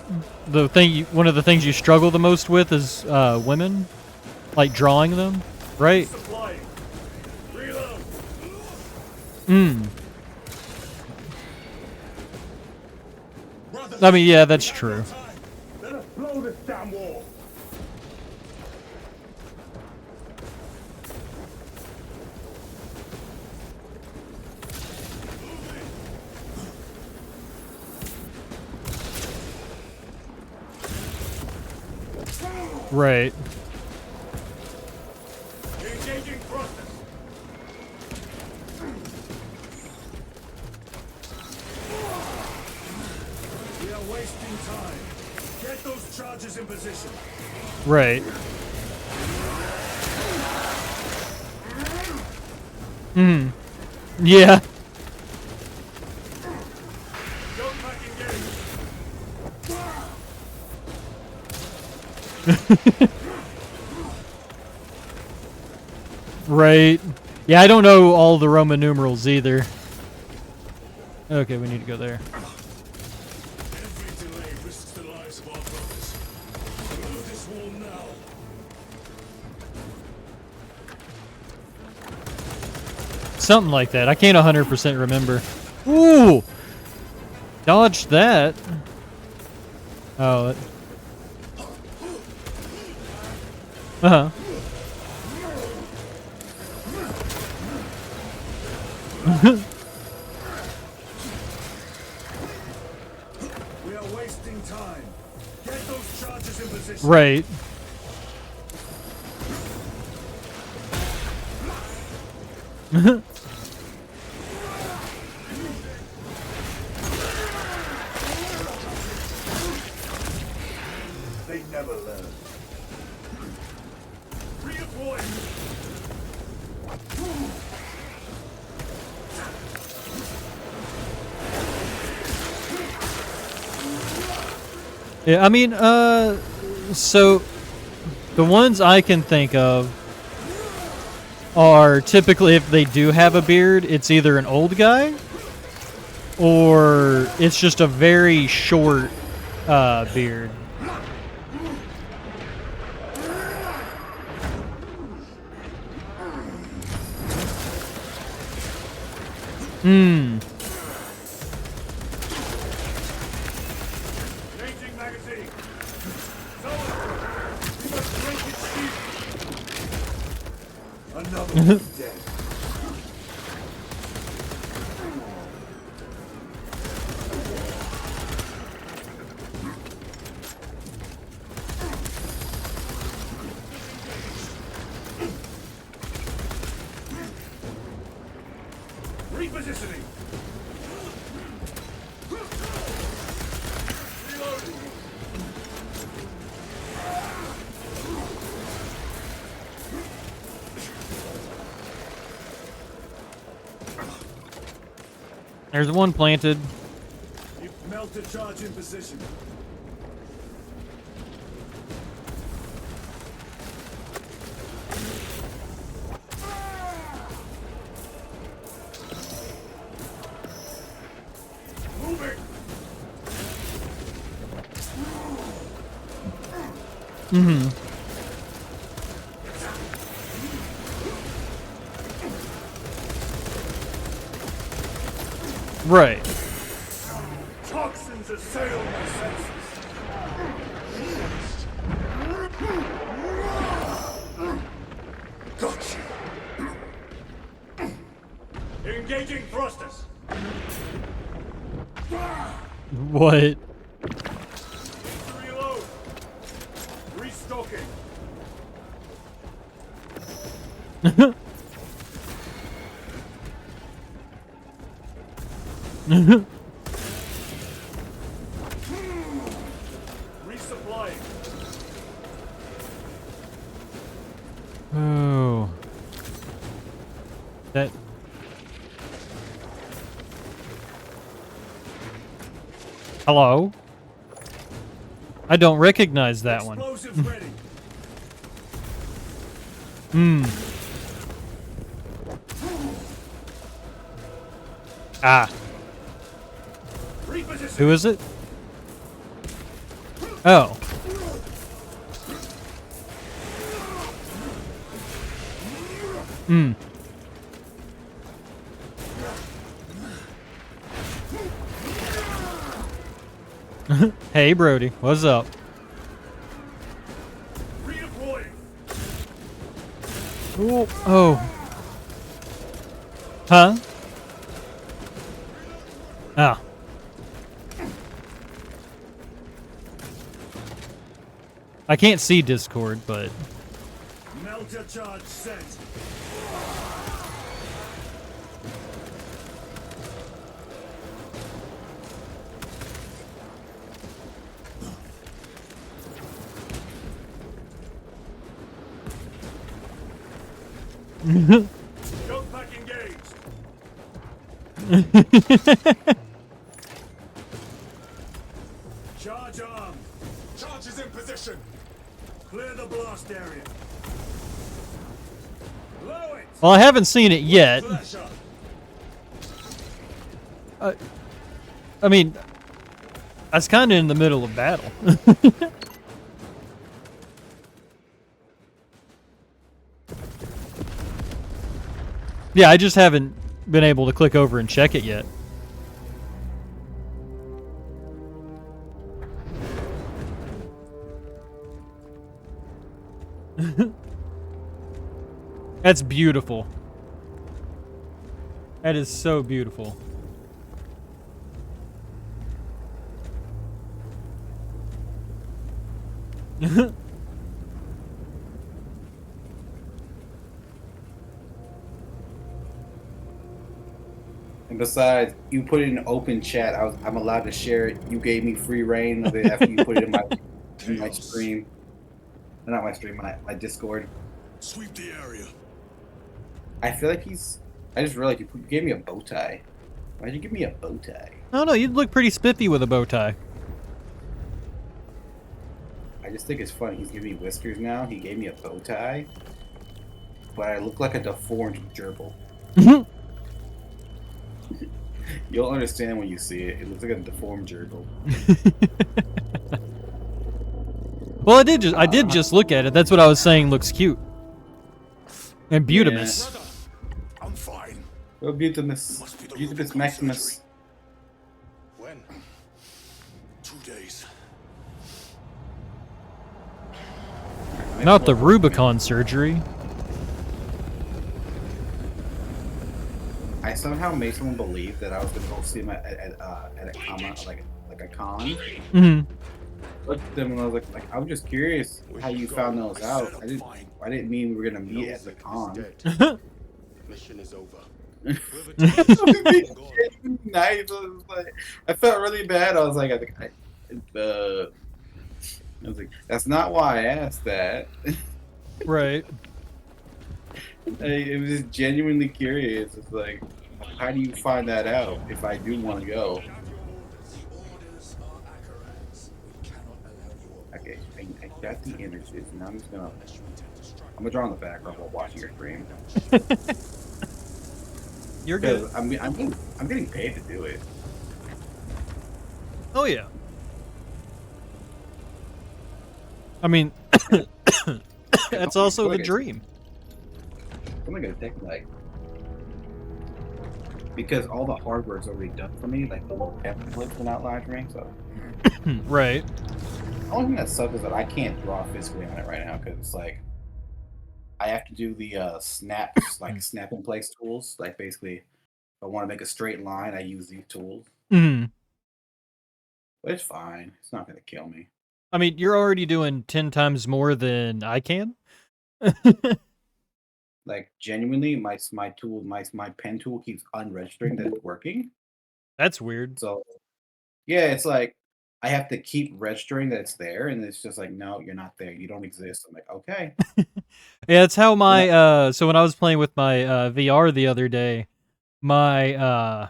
The thing, one of the things you struggle the most with is women, like drawing them, right? Supplying. Reload. I mean, yeah, that's true. Let us blow this damn wall. Right. Engaging process. We are wasting time. Get those charges in position. Right. Hmm. Yeah. Don't back engage. Right. Yeah, I don't know all the Roman numerals either. Okay, we need to go there. Every delay risks the lives of our brothers. Remove this wall now. Something like that. I can't 100% remember. Ooh! Dodged that. Oh. Uh-huh. We are wasting time. Get those charges in position. Right. They never learn. Redeploy. Yeah, I mean, so the ones I can think of are typically, if they do have a beard, it's either an old guy or it's just a very short beard. Hmm. Changing magazine. Someone, we must break its shield. Another one dead. Repositioning. Reloading. There's one planted. You've melted charge in position. Moving. Mm-hmm. Right. Toxins assail my senses. Engaging thrusters. What? Reload. Restocking. Resupplying. Oh. That. Hello? I don't recognize that one. Explosives ready. Ah. Reposition. Who is it? Oh. Hey, Brody. What's up? Redeploying. Ooh. Oh. Huh? Ah. I can't see Discord, but... Melter charge set. Jump pack engaged. Charge armed. Charge is in position. Clear the blast area. Blow it. Well, I haven't seen it yet. Flash up. I mean, I was kind of in the middle of battle. Yeah, I just haven't been able to click over and check it yet. That's beautiful. That is so beautiful. And besides, you put it in open chat. I'm allowed to share it. You gave me free reign of it after you put it in my stream. Not my stream, my Discord. Sweep the area. I feel like I just realized you gave me a bow tie. Why'd you give me a bow tie? Oh no, you'd look pretty spiffy with a bow tie. I just think it's funny. He's giving me whiskers now. He gave me a bow tie. But I look like a deformed gerbil. You'll understand when you see it. It looks like a deformed gerbil. Well, I did just look at it. That's what I was saying looks cute. And Butamus. I'm fine. Oh, Butamus. Butamus Maximus. When? 2 days. Not the Rubicon surgery. I somehow made someone believe that I was going to go see him at a con, like a con. Mm-hmm. Looked at them and I was like, I was just curious how you found those out. I didn't mean we were gonna meet at the con. Mission is over. Nice. I felt really bad. I was like, that's not why I asked that. Right. It was just genuinely curious. It's like, how do you find that out if I do want to go? Okay, I got the images. Now I'm gonna draw on the background while watching your stream. You're good. I'm getting paid to do it. Oh yeah. I mean, that's also the dream. I'm gonna take because all the hardware is already done for me, like the little templates and outlines for me. So right. The only thing that sucks is that I can't draw physically on it right now because it's like I have to do the snap and place tools, like basically If I want to make a straight line, I use these tools. Mm. But it's fine. It's not going to kill me. I mean, you're already doing 10 times more than I can. Like, genuinely, my pen tool keeps unregistering that it's working. That's weird. So, yeah, it's like, I have to keep registering that it's there, and it's just like, no, you're not there. You don't exist. I'm like, okay. Yeah, it's how my, so when I was playing with my VR the other day, my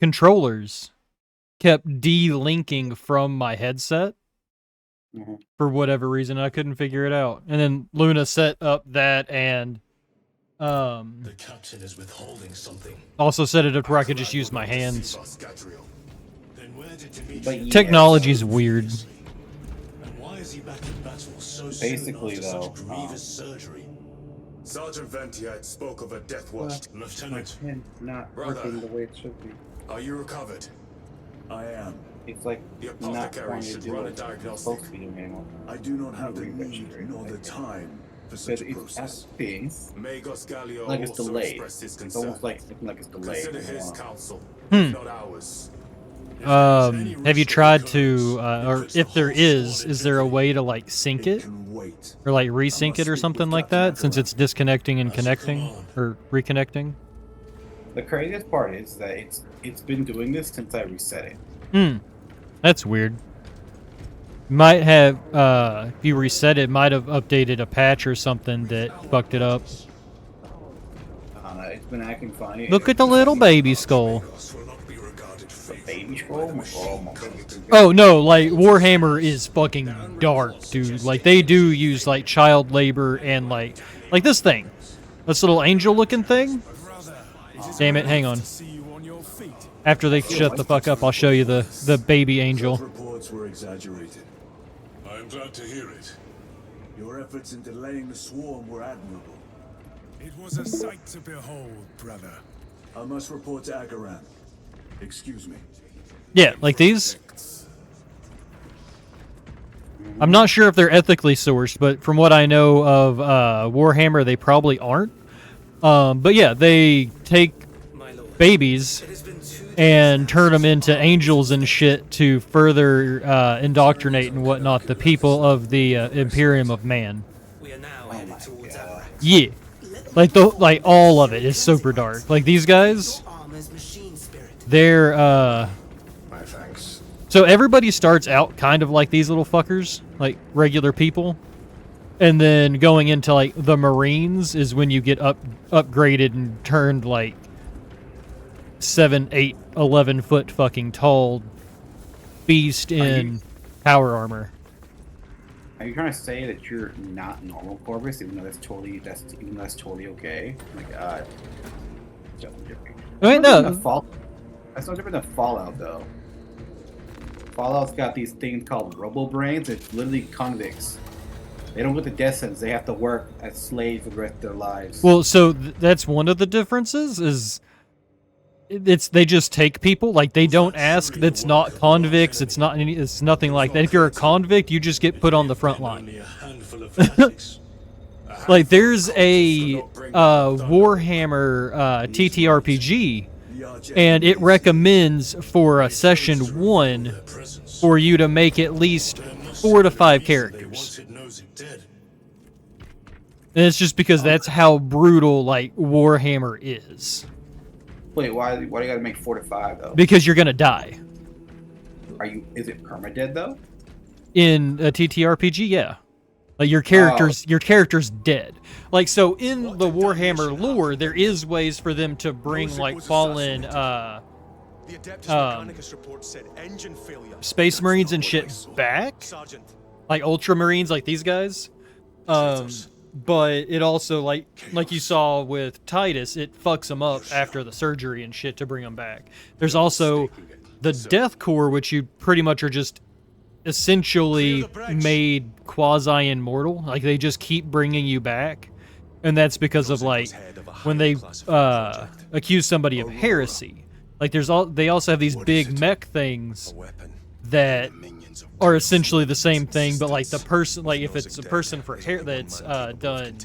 controllers kept de-linking from my headset for whatever reason. I couldn't figure it out. And then Luna set up that and The captain is withholding something. also set it up where I could just use my hands. Then where did Dimitri Technology's weird. And why is he back in battle so Basically, soon after though, such grievous surgery? Sergeant Ventiad spoke of a death watch. Lieutenant, My pen's not Brother. working the way it should be. Are you recovered? I am. It's like The not apothecary wanting to should do run a what it's diagnostic. supposed to be doing anymore. I do not have the need Re-registering, nor the okay. time for Because such a it's process. acting Magos Gallio like it's also delayed. expressed his It's concern. almost like it's delayed. Consider his counsel, Hmm. if not ours. Have you tried to, or if there is there a way to like sync it? Or like resync it or something like that, since it's disconnecting and connecting, or reconnecting? The craziest part is that it's been doing this since I reset it. Hmm. That's weird. Might have, if you reset it, might have updated a patch or something that fucked it up. It's been acting funny. Look at the little baby skull. The baby scroll? Oh my God. Oh no, like Warhammer is fucking dark, dude. Like they do use like child labor and like this thing. This little angel looking thing. Damn it, hang on. After they shut the fuck up, I'll show you the baby angel. Reports were exaggerated. I'm glad to hear it. Your efforts in delaying the swarm were admirable. It was a sight to behold, brother. I must report to Agaran. Excuse me. Yeah, like these. I'm not sure if they're ethically sourced, but from what I know of Warhammer, they probably aren't. But yeah, they take babies and turn them into angels and shit to further indoctrinate and whatnot the people of the Imperium of Man. Yeah, like all of it is super dark. Like these guys, they're My thanks. so everybody starts out kind of like these little fuckers, like regular people. And then going into like the Marines is when you get upgraded and turned like 7, 8, 11 foot fucking tall beast in power armor. Are you trying to say that you're not normal Corvus, even though that's totally okay? Oh my God. I mean, no. That's no different than Fallout, though. Fallout's got these things called robo-brains. It's literally convicts. They don't get the death sentence. They have to work as slaves for the rest of their lives. Well, so that's one of the differences is they just take people, like they don't ask. That's not convicts. It's nothing like that. If you're a convict, you just get put on the front line. Like there's a Warhammer TTRPG, and it recommends for a session 1 for you to make at least 4 to 5 characters. And it's just because that's how brutal like Warhammer is. Wait, why do you gotta make 4 to 5 though? Because you're gonna die. Is it permadead though? In a TTRPG, yeah. Like your character's dead. Like so in the Warhammer lore, there is ways for them to bring like fallen Space Marines and shit back. Like Ultramarines, like these guys. But it also like you saw with Titus, it fucks them up after the surgery and shit to bring them back. There's also the Death Core, which you pretty much are just essentially made quasi-immortal. Like they just keep bringing you back, and that's because of like when they accuse somebody of heresy. Like they also have these big mech things that are essentially the same thing, but like the person, like if it's a person for that's done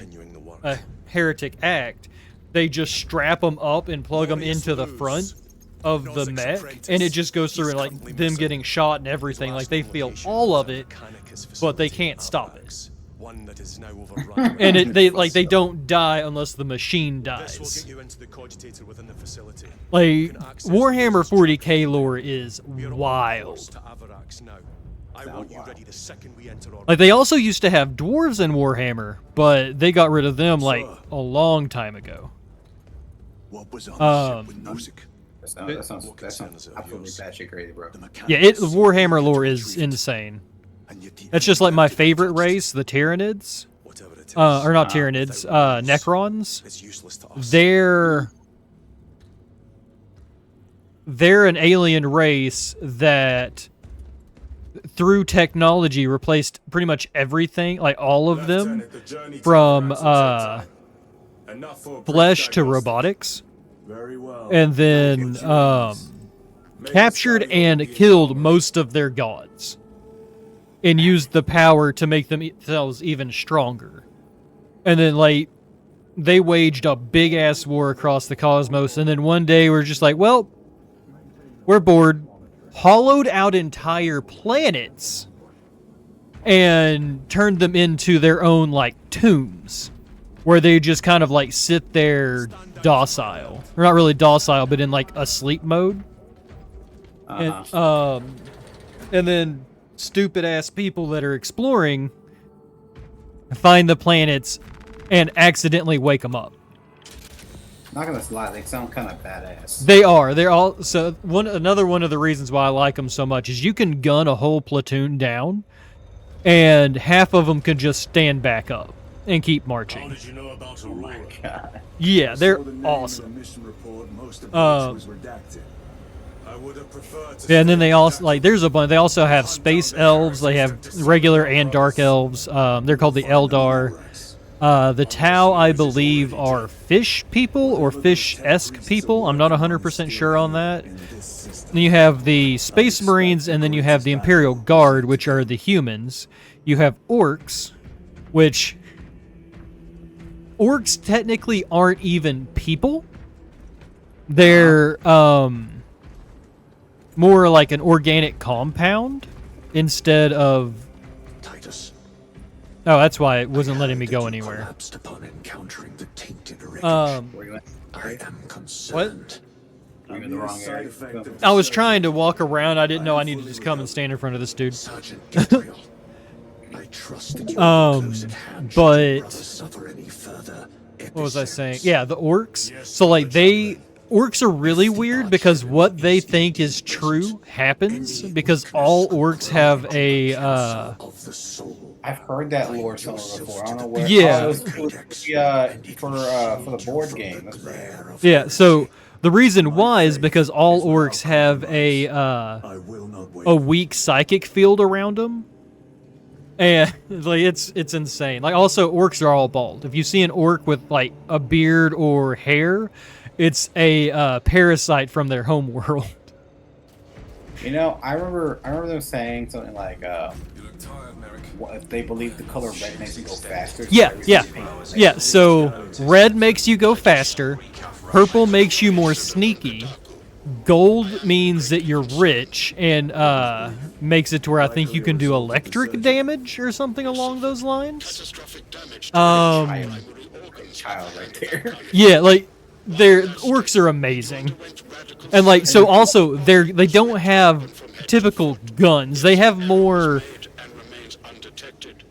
a heretic act, they just strap them up and plug them into the front of the mech, and it just goes through and like them getting shot and everything. Like they feel all of it, but they can't stop it. And they don't die unless the machine dies. Like Warhammer 40k lore is wild. Like they also used to have dwarves in Warhammer, but they got rid of them like a long time ago. What was on the ship with Nozick? That sounds absolutely batshit crazy, bro. Yeah, Warhammer lore is insane. That's just like my favorite race, the Tyranids. Or not Tyranids, Necrons. They're an alien race that through technology replaced pretty much everything, like all of them, from flesh to robotics. And then captured and killed most of their gods. And used the power to make themselves even stronger. And then, like, they waged a big-ass war across the cosmos, and then one day we're just like, well, we're bored. Hollowed out entire planets and turned them into their own, like, tombs. Where they just kind of, like, sit there docile. Or not really docile, but in, like, a sleep mode. And then stupid-ass people that are exploring find the planets and accidentally wake them up. Not gonna lie, they sound kind of badass. They are. They're all so. Another one of the reasons why I like them so much is you can gun a whole platoon down, and half of them can just stand back up and keep marching. How did you know about Oh my god. Yeah, they're awesome. I would have preferred to Yeah, and then they also like there's a bunch. They also have space elves. They have regular and dark elves. They're called the Eldar. The Tau, I believe, are fish people or fish-esque people. I'm not 100% sure on that. Then you have the Space Marines, and then you have the Imperial Guard, which are the humans. You have orcs, which orcs technically aren't even people. They're more like an organic compound instead of. Titus. Oh, that's why it wasn't letting me go anywhere. Upon encountering the tainted I am concerned. What? I'm in the wrong area. I was trying to walk around. I didn't know I needed to just come and stand in front of this dude. Sergeant Gabriel, I trust that you are close at hand should your brother suffer any further what was I saying? Yeah, the orcs. So like orcs are really weird because what they think is true happens because all orcs have a I've heard that lore somewhere before. I don't know where. Yeah. Oh, it was for the board game. That's right. Yeah, so the reason why is because all orcs have a weak psychic field around them. And like it's insane. Like also orcs are all bald. If you see an orc with like a beard or hair, it's a parasite from their home world. You know, I remember them saying something like, if they believe the color red makes you go faster. Yeah. So red makes you go faster. Purple makes you more sneaky. Gold means that you're rich and makes it to where I think you can do electric damage or something along those lines. Child right there. Yeah, like orcs are amazing. And like so also they don't have typical guns. They have more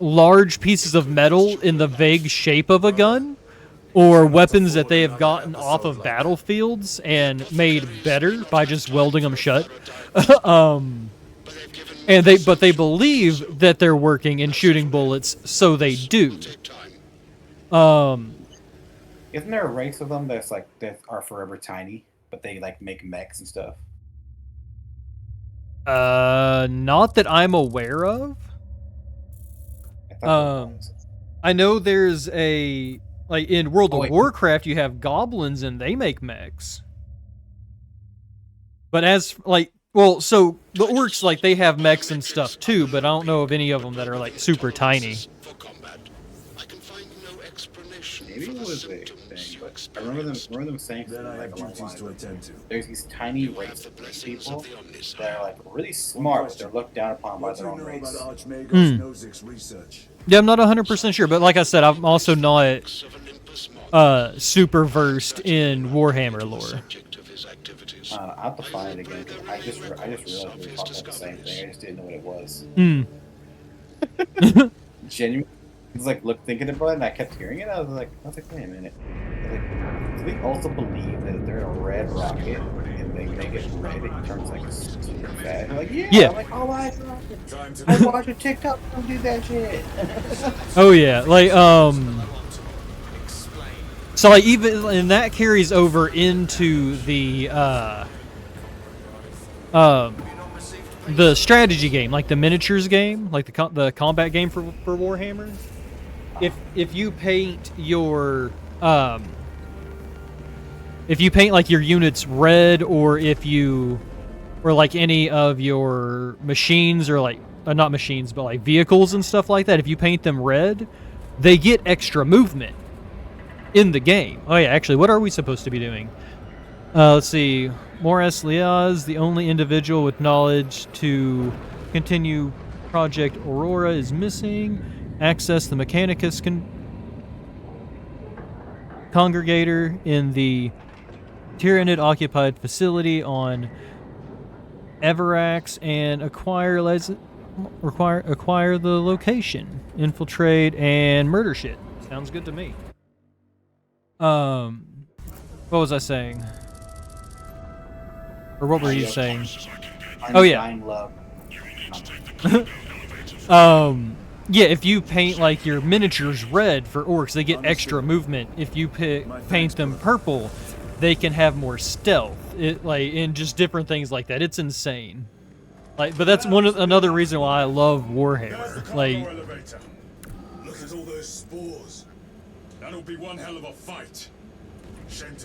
large pieces of metal in the vague shape of a gun or weapons that they have gotten off of battlefields and made better by just welding them shut. And they believe that they're working and shooting bullets, so they do. Isn't there a race of them that are forever tiny, but they like make mechs and stuff? Not that I'm aware of. I know there's a like in World of Warcraft you have goblins and they make mechs. But as like so the orcs like they have mechs and stuff too, but I don't know of any of them that are like super tiny. maybe it was a thing, but I remember them saying Then I something have like along the duties lines to of, attend to. there's these tiny race of people that are like really smart, but they're looked down upon by What do their you own know race. about Archmagos Nozik's research? Yeah, I'm not 100% sure, but like I said, I'm also not super versed in Warhammer lore. I'll have to find it again. I just realized we were talking about the same thing. I just didn't know what it was. Genuinely, it's like thinking about it, and I kept hearing it. I was like, wait a minute. I was like, do they also believe that if they're in a red rocket and they make it red, it turns like super fast? I'm like, yeah. I'm like, oh my god, I watched a TikTok do that shit. Oh yeah, like so like even and that carries over into the strategy game, like the miniatures game, like the combat game for Warhammer. If you paint your like your units red, or like any of your machines, or like not machines but like vehicles and stuff like that, if you paint them red, they get extra movement in the game. Oh yeah, actually, what are we supposed to be doing? Let's see. Morris Liaz, the only individual with knowledge to continue Project Aurora, is missing. Access the Mechanicus Congregator in the Tyranid-occupied facility on Everax and acquire the location. Infiltrate and murder shit. Sounds good to me. What was I saying? Or what were you saying? Oh yeah. Yeah, if you paint like your miniatures red for orcs, they get extra movement. If you paint them purple, they can have more stealth. And just different things like that. It's insane. Like, but that's another reason why I love Warhammer. Like, look at all those spores. That'll be one hell of a fight.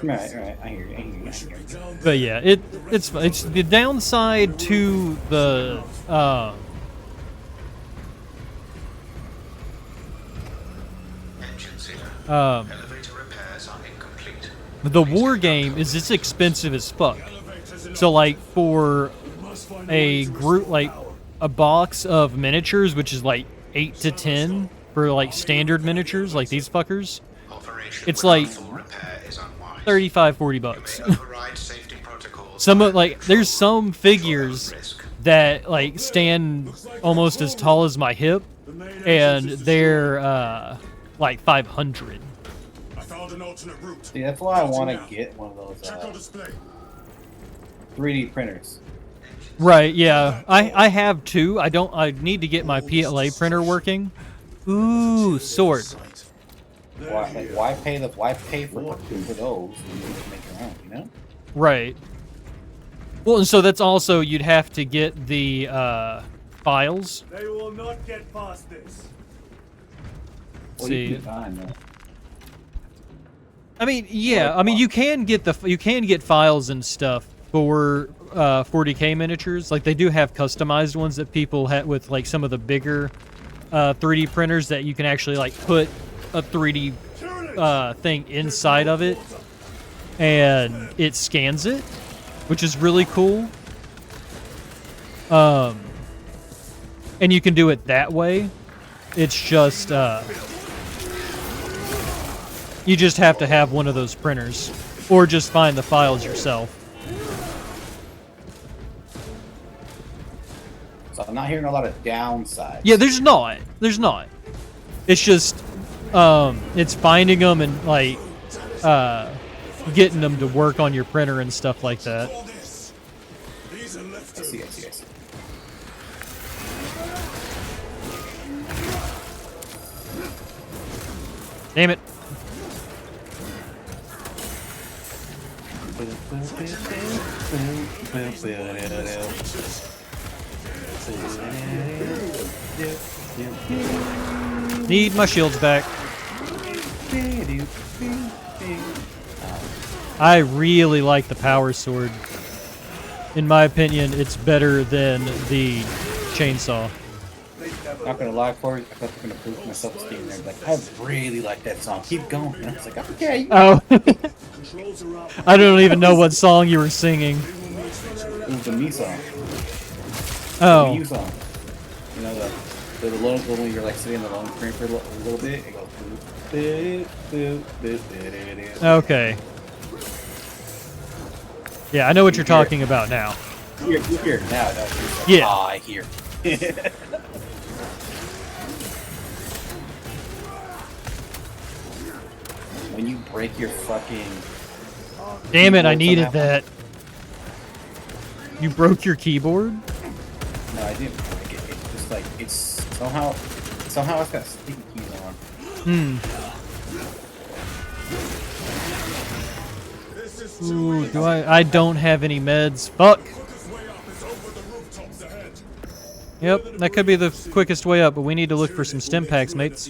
Right. I hear you. But yeah, it's the downside to the the war game is it's expensive as fuck. So like for a group, like a box of miniatures, which is like 8 to 10 for like standard miniatures, like these fuckers, it's like $35-40. There's some figures that like stand almost as tall as my hip, and they're like 500. See, that's why I want to get one of those 3D printers. Right, yeah. I have two. I need to get my PLA printer working. Ooh, sword. Why pay for those when you can make your own, you know? Right. Well, and so that's also, you'd have to get the files. They will not get past this. Well, see. You can find that. I mean, yeah. I mean, you can get files and stuff for 40K miniatures. Like, they do have customized ones that people have with like some of the bigger 3D printers that you can actually like put a 3D thing inside of it, and it scans it, which is really cool. And you can do it that way. It's just you just have to have one of those printers, or just find the files yourself. So I'm not hearing a lot of downsides. Yeah, there's not. It's just it's finding them and like getting them to work on your printer and stuff like that. I see. Damn it. Need my shields back. I really like the power sword. In my opinion, it's better than the chainsaw. Not gonna lie, Corey, I thought you were gonna prove myself standing there. Like, I really like that song. Keep going. And I was like, okay. Oh. I don't even know what song you were singing. It was the me song. Oh. The me song. You know, the lone, when you're like sitting in the lone screen for a little bit, it goes. Okay. Yeah, I know what you're talking about now. You hear it now, don't you? Like, yeah. I hear. When you break your fucking... Damn it, I needed that. You broke your keyboard? No, I didn't break it. It's just like, it's somehow it's got sticky keys on. Ooh, I don't have any meds. Fuck. Yep, that could be the quickest way up, but we need to look for some stim packs, mates.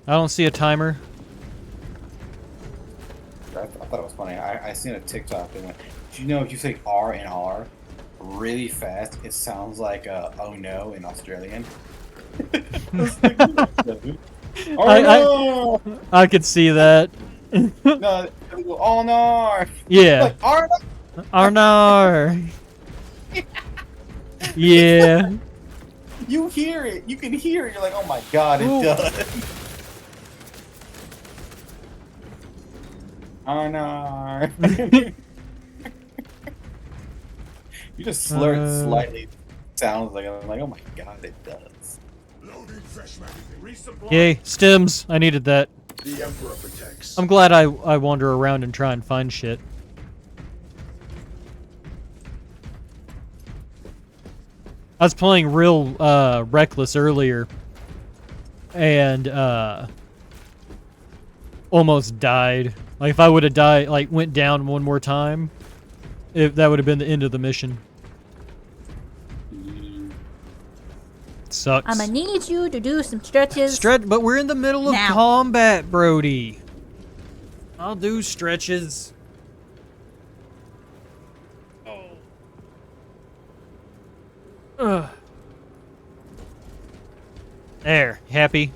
I don't see a timer. I thought it was funny. I seen a TikTok that went, do you know if you say R and R really fast, it sounds like oh no in Australian? I could see that. No, oh no! Yeah. Like, Arnar. Yeah. You hear it. You can hear it. You're like, oh my god, it does. Arnar. You just slur it slightly. Sounds like I'm like, oh my god, it does. Yay, stims. I needed that. The Emperor protects. I'm glad I wander around and try and find shit. I was playing real reckless earlier and almost died. Like if I would have died, like went down one more time, that would have been the end of the mission. Sucks. I'm gonna need you to do some stretches. But we're in the middle of now. combat, Brody. I'll do stretches. Ugh. There, happy?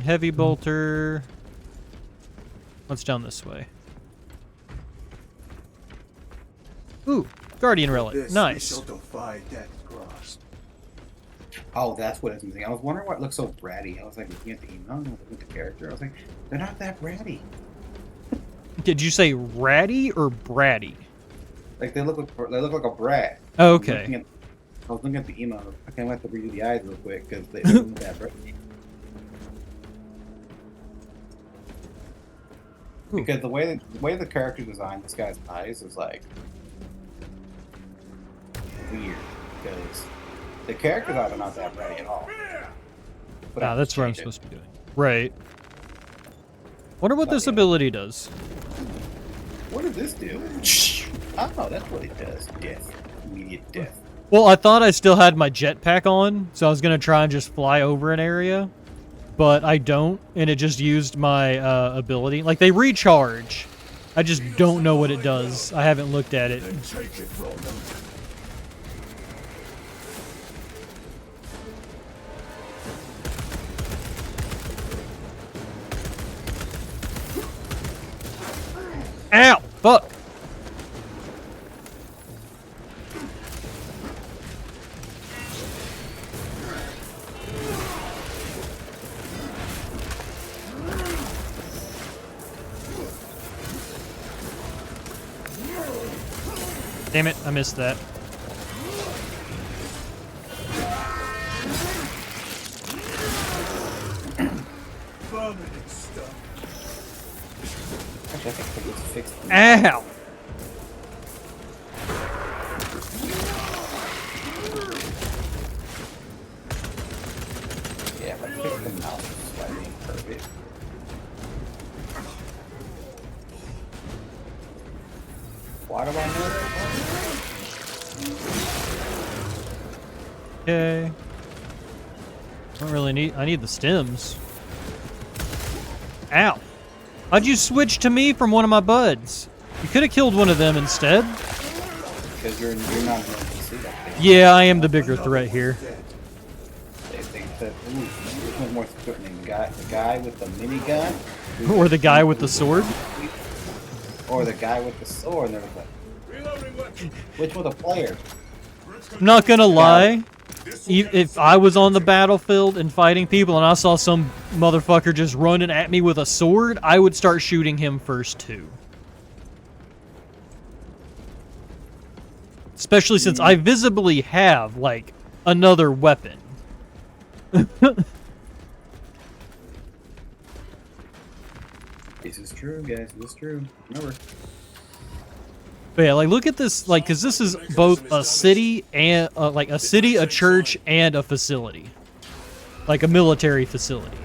Heavy bolter. Let's down this way. Ooh, Guardian Relic. Nice. Oh, that's what it's missing. I was wondering why it looks so bratty. I was like looking at the email and looking at the character. I was like, they're not that bratty. Did you say ratty or bratty? Like they look like a brat. Oh, okay. I was looking at the email. I can't have to redo the eyes real quick because they look that bratty. Because the way the character designed this guy's eyes is like weird. Because the character's eyes are not that bratty at all. But that's what I'm supposed to be doing. Right. Wonder what this ability does. What does this do? Oh, that's what it does. Death. Immediate death. Well, I thought I still had my jetpack on, so I was going to try and just fly over an area. But I don't, and it just used my ability. Like, they recharge. I just don't know what it does. I haven't looked at it. Ow! Fuck! Damn it, I missed that. Ow! Yeah, but fix the mouse by being perfect. Why do I know that? Okay. Don't really need. I need the stems. Ow! How'd you switch to me from one of my buds? You could have killed one of them instead. Because you're not an NPC that thing. Yeah, I am the bigger threat here. They said, ooh, which one's more threatening? The guy with the minigun? Or the guy with the sword? Or the guy with the sword? And they're like, which one the player? I'm not gonna lie. If I was on the battlefield and fighting people and I saw some motherfucker just running at me with a sword, I would start shooting him first too. Especially since I visibly have, like, another weapon. This is true, guys. This is true. Remember. But yeah, like, look at this, like, because this is both a city and, like, a city, a church, and a facility. Like, a military facility.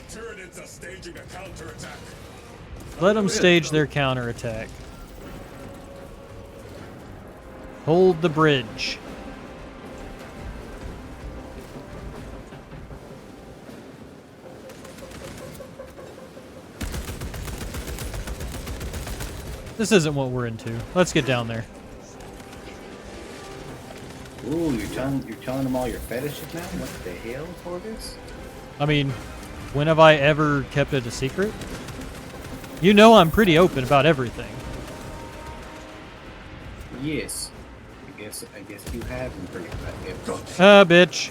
Tyranids are staging a counterattack. Let them stage their counterattack. Hold the bridge. This isn't what we're into. Let's get down there. Ooh, you're telling them all your fetishes now? What the hell for this? I mean, when have I ever kept it a secret? You know I'm pretty open about everything. Yes. I guess you have been pretty open. Bitch.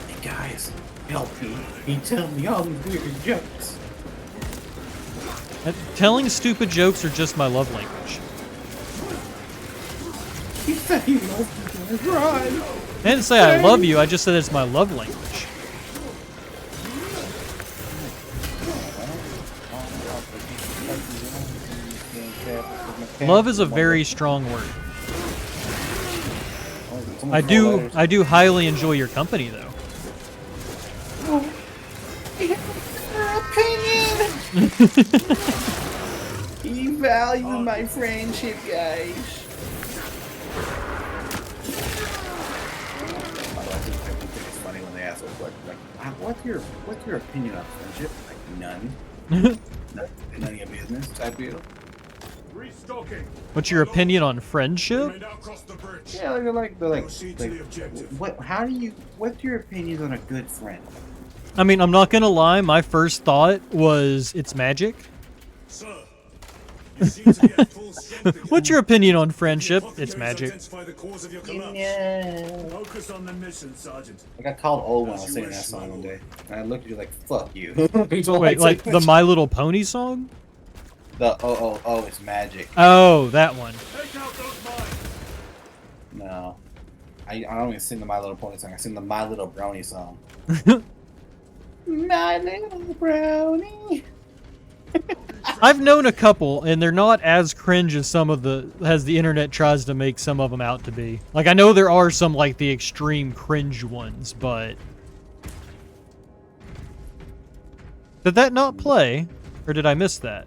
Hey guys, help me. He telling me all these weird jokes. Telling stupid jokes are just my love language. He said he loves me, right? I didn't say I love you, I just said it's my love language. Love is a very strong word. I do highly enjoy your company though. He values my friendship, guys. It's funny when they ask us like, what's your opinion on friendship? Like none. None of your business type deal. What's your opinion on friendship? Yeah, they're like what? How do you? What's your opinion on a good friend? I mean, I'm not gonna lie. My first thought was it's magic. What's your opinion on friendship? It's magic. Yeah. Focus on the mission, Sergeant. I got called old when I was singing that song one day, and I looked at you like, "Fuck you." Wait, like the My Little Pony song? The oh, it's magic. Oh, that one. No, I don't even sing the My Little Pony song. I sing the My Little Brownie song. My little brownie. I've known a couple, and they're not as cringe as as the internet tries to make some of them out to be. Like, I know there are some, like, the extreme cringe ones, but... Did that not play? Or did I miss that?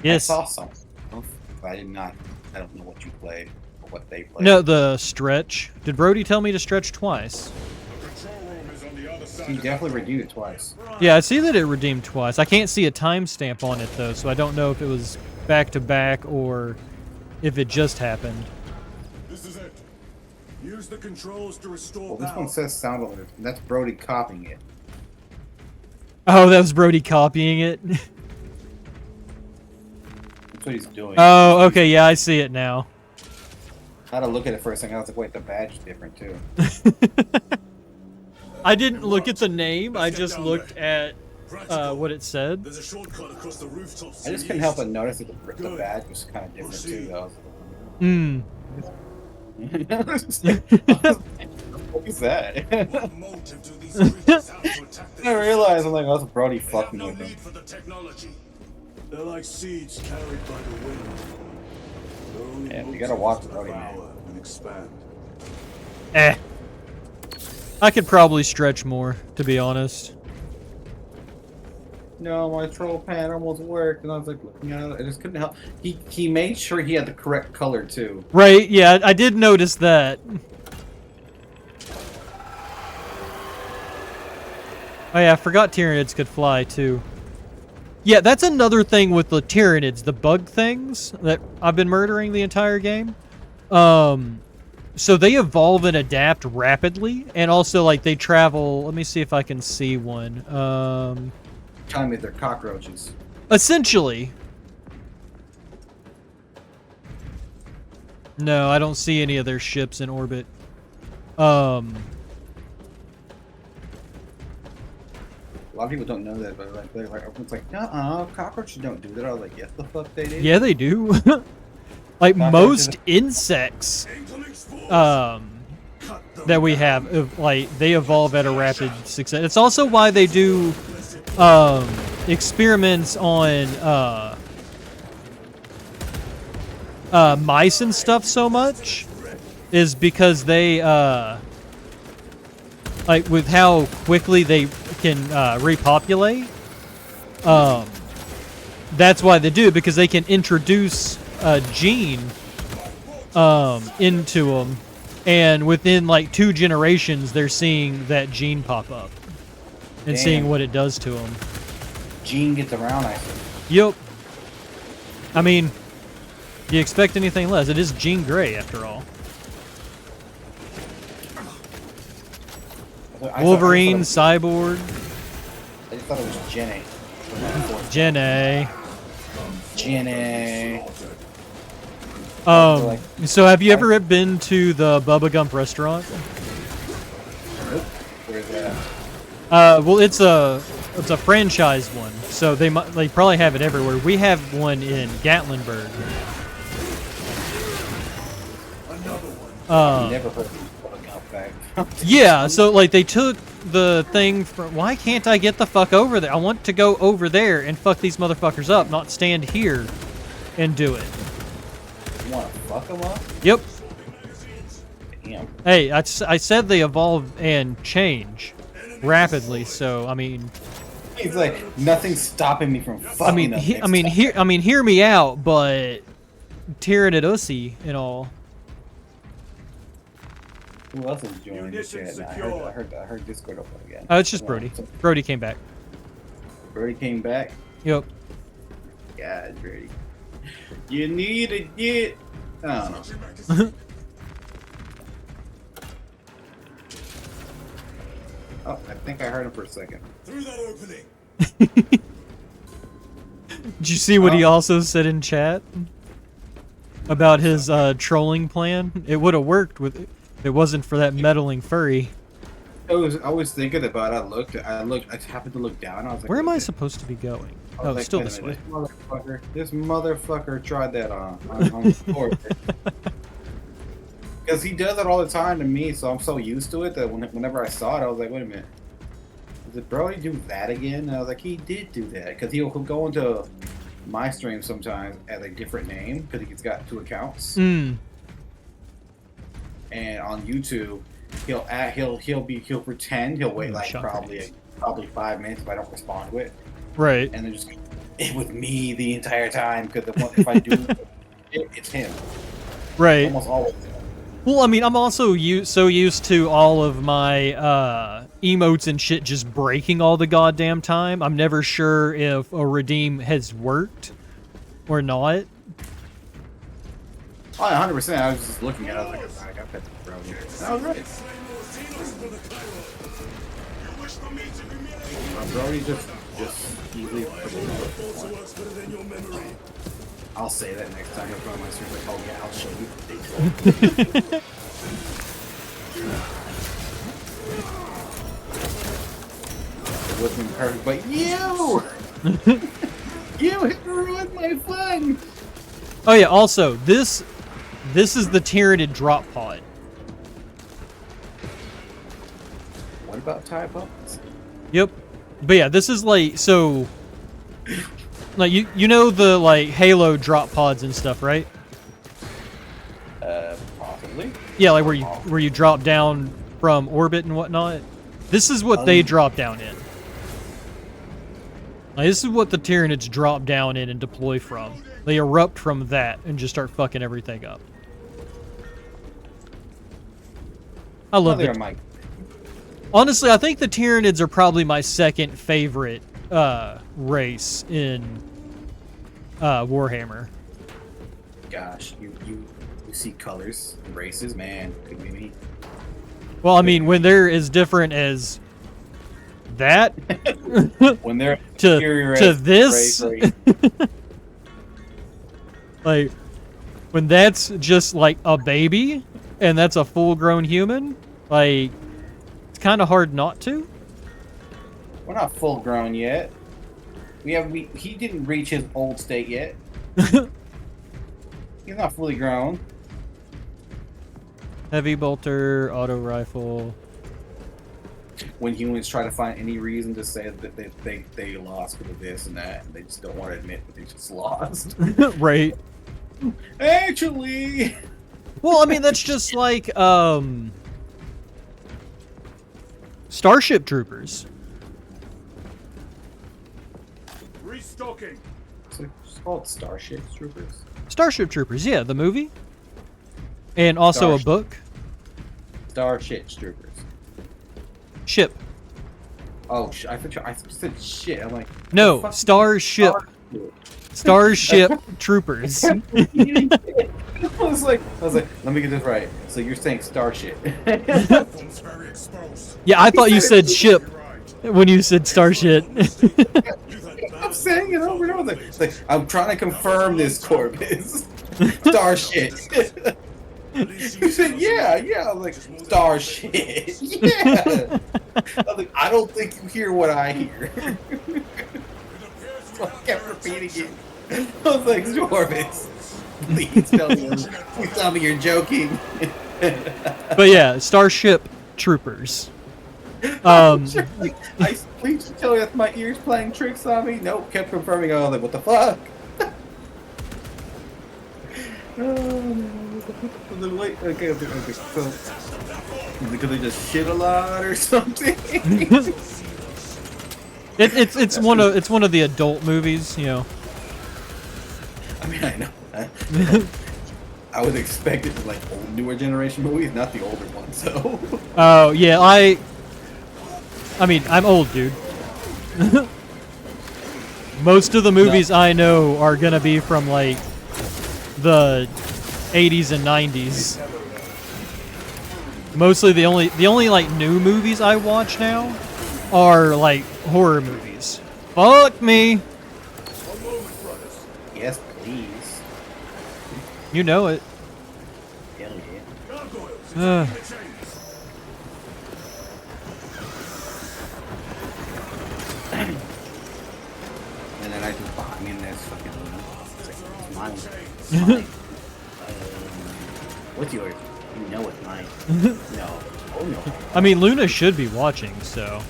Yes. I saw some. I did not. I don't know what you played or what they played. No, the stretch. Did Brody tell me to stretch twice? He definitely redeemed it twice. Yeah, I see that it redeemed twice. I can't see a timestamp on it, though, so I don't know if it was back-to-back or if it just happened. This is it. Use the controls to restore Well, this one says sound alert, and that's Brody copying it. Oh, that was Brody copying it? That's what he's doing. Oh, okay, yeah, I see it now. I had to look at it for a second. I was like, wait, the badge is different, too. I didn't look at the name, I just looked at what it said. There's a shortcut across the rooftops. I just couldn't help but notice that the badge was kind of different, too, though. Hmm. What is that? I realized, I'm like, oh, that's Brody fucking with him. They're like seeds carried by the wind. Yeah, you gotta watch Brody, man. And expand. I could probably stretch more, to be honest. No, my troll pad almost worked, and I was like looking at it. I just couldn't help. He made sure he had the correct color too. Right? Yeah, I did notice that. Oh yeah, I forgot Tyranids could fly too. Yeah, that's another thing with the Tyranids, the bug things that I've been murdering the entire game. So they evolve and adapt rapidly, and also, like, they travel... Let me see if I can see one. Telling me they're cockroaches. Essentially. No, I don't see any of their ships in orbit. A lot of people don't know that, but like, they're like, it's like, cockroaches don't do that. I was like, yes, the fuck they do. Yeah, they do. Like, most insects that we have, like, they evolve at a rapid success. It's also why they do experiments on mice and stuff so much, is because they like, with how quickly they can repopulate, that's why they do it, because they can introduce a gene into them, and within like 2 generations they're seeing that gene pop up and seeing what it does to them. Gene gets around, I think. Yep. I mean, do you expect anything less? It is Jean Grey, after all. Wolverine, Cyborg. I just thought it was Jenny. Jenny. Jenny. So have you ever been to the Bubba Gump restaurant? Where's that? Well, it's a franchise one, so they probably have it everywhere. We have one in Gatlinburg. Never heard of Bubba Gump back. Yeah, so like they took the thing from. Why can't I get the fuck over there? I want to go over there and fuck these motherfuckers up, not stand here and do it. You want to fuck them up? Yep. Damn. Hey, I said they evolve and change rapidly, so I mean. He's like, nothing's stopping me from fucking them. Hear me out, but Tyranid Ussy and all. Who else is joining the chat now? I heard Discord open again. Oh, it's just Brody. Brody came back. Brody came back? Yep. God, Brody. You need to get... I don't know. Oh, I think I heard him for a second. Through that opening. Did you see what he also said in chat? About his trolling plan? It would have worked with... If it wasn't for that meddling furry. I was thinking about it. I happened to look down. I was like, where am I supposed to be going? Oh, like, still this way. This motherfucker tried that on the board. Because he does it all the time to me, so I'm so used to it that whenever I saw it, I was like, wait a minute. Did Brody do that again? And I was like, he did do that. Because he'll go into my stream sometimes as a different name, because he's got 2 accounts. And on YouTube, he'll pretend, he'll wait like probably 5 minutes if I don't respond to it. Right. And then just with me the entire time, because if I do, it's him. Right. Almost always. Well, I mean, I'm also so used to all of my emotes and shit just breaking all the goddamn time. I'm never sure if a redeem has worked or not. Oh, 100%. I was just looking at it. I was like, I got that Brody. That was right. Brody just easily. I'll say that next time I go on my stream. Like, oh yeah, I'll show you. It wasn't perfect, but you ruined my fun. Oh yeah. Also, this is the Tyranid drop pod. What about tie buttons? Yep. But yeah, this is like, so like you know the like Halo drop pods and stuff, right? Possibly. Yeah, like where you drop down from orbit and whatnot. This is what they drop down in. Like, this is what the Tyranids drop down in and deploy from. They erupt from that and just start fucking everything up. I love it. Honestly, I think the Tyranids are probably my second favorite race in Warhammer. Gosh, you see colors, races, man. Could be me. Well, I mean, when they're as different as that, when they're to this, like when that's just like a baby and that's a full-grown human, like it's kind of hard not to. We're not full grown yet. He didn't reach his old state yet. He's not fully grown. Heavy bolter, auto rifle. When humans try to find any reason to say that they lost because of this and that, and they just don't want to admit that they just lost. Right. Actually. Well, I mean, that's just like Starship Troopers. Restocking. It's called Starship Troopers. Starship Troopers, yeah, the movie, and also a book. Starship Troopers. Ship. Oh, I said shit. I'm like, no, Starship. Starship Troopers. I was like, let me get this right. So you're saying Starship? Yeah, I thought you said ship when you said Starship. I'm saying it over and over. Like, I'm trying to confirm this, Corvus. Starship. You said, yeah. I was like, Starship. Yeah. I was like, I don't think you hear what I hear. So I kept repeating it. I was like, Corvus, please tell me you're joking. But yeah, Starship Troopers. Please tell me that my ears playing tricks on me. Nope, kept confirming. I was like, what the fuck? Okay, so because they just shit a lot or something. It's one of the adult movies, you know. I mean, I know. I would expect it to like old, newer generation movies, not the older ones. So. Oh yeah, I mean, I'm old, dude. Most of the movies I know are gonna be from like the 80s and 90s. Mostly the only like new movies I watch now are like horror movies. Fuck me. Yes, please. You know it. Hell yeah. And then I just bought me in this fucking it's mine. It's mine. What's yours? You know it's mine. No. Oh no. I mean, Luna should be watching, so.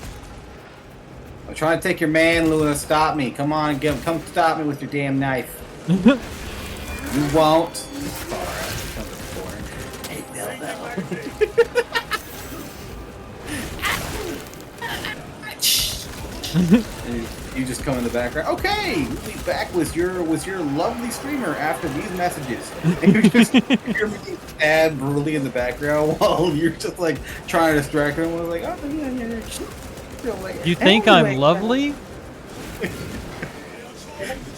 I'm trying to take your man, Luna. Stop me. Come on, come stop me with your damn knife. You won't. Hey, You just come in the background. Okay, we'll be back with your lovely streamer after these messages. And you just hear me add brutally in the background while you're just like trying to distract them. Like, oh yeah. Like, you think anyway, I'm lovely?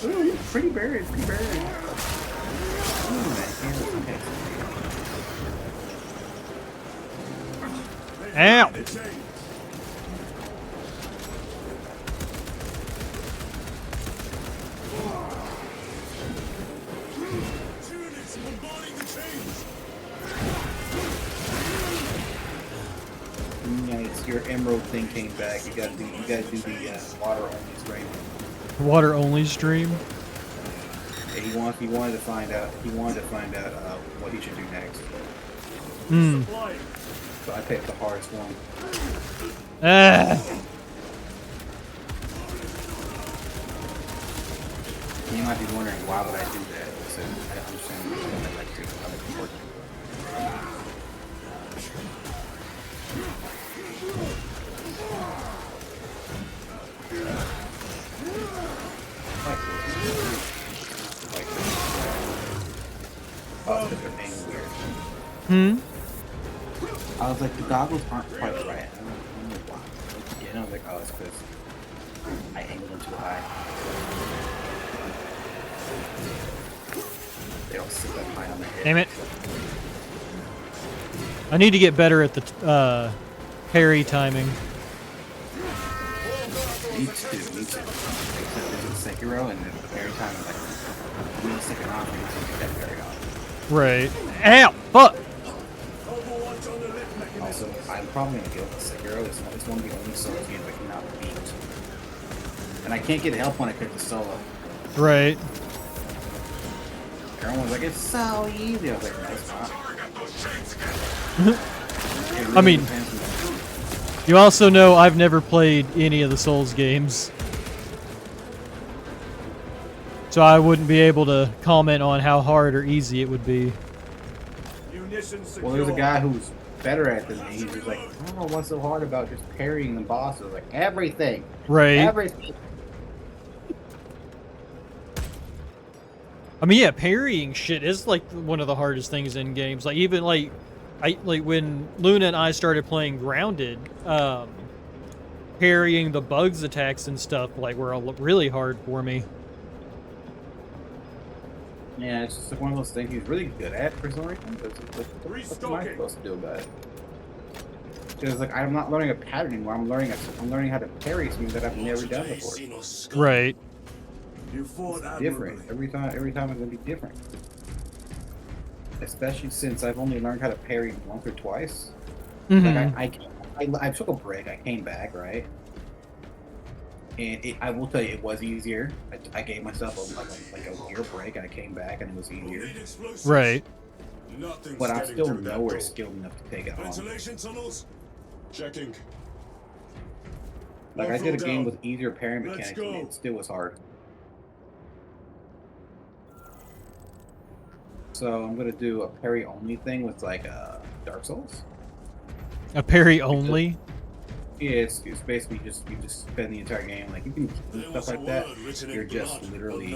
Ooh, pretty bird. Ow! Nice, your emerald thing came back. You gotta do the water only stream. Water only stream? Yeah, he wanted to find out what he should do next. Hmm. So I picked the hardest one. You might be wondering why would I do that? So I understand I like to work. I was like, the goggles aren't quite right. I don't know why. I was like, oh, it's because I angled them too high. They don't sit that high on the head. Damn it. I need to get better at the parry timing. Me too. Except there's a Sekiro, and the parry time is like 1 second off, and you can get that parry off. Right. Ow! Fuck! Also, I'm probably gonna go with Sekiro. It's one of the only Souls games I cannot beat. And I can't get help when I pick the solo. Right. Everyone's like, it's so easy. I was like, no, it's not. I mean, you also know I've never played any of the Souls games. So I wouldn't be able to comment on how hard or easy it would be. Well, there's a guy who's better at than me. He's just like, I don't know what's so hard about just parrying the bosses. Like, everything. Right. Everything. I mean, yeah, parrying shit is like one of the hardest things in games. Like even like when Luna and I started playing Grounded, parrying the bugs attacks and stuff like were really hard for me. Yeah, it's just like one of those things he's really good at for some reason. But it's like, what am I supposed to do about it? Because like I'm not learning a pattern anymore. I'm learning how to parry something that I've never done before. Right. It's different every time. Every time it's gonna be different. Especially since I've only learned how to parry once or twice. Mm-hmm. Like I took a break. I came back, right? And I will tell you, it was easier. I gave myself a year break, and I came back, and it was easier. Right. But I'm still nowhere skilled enough to take it on. Checking. Like I did a game with easier parry mechanics, and it still was hard. So I'm gonna do a parry only thing with like Dark Souls. A parry only? Yeah, it's basically you just spend the entire game like you can do stuff like that. You're just literally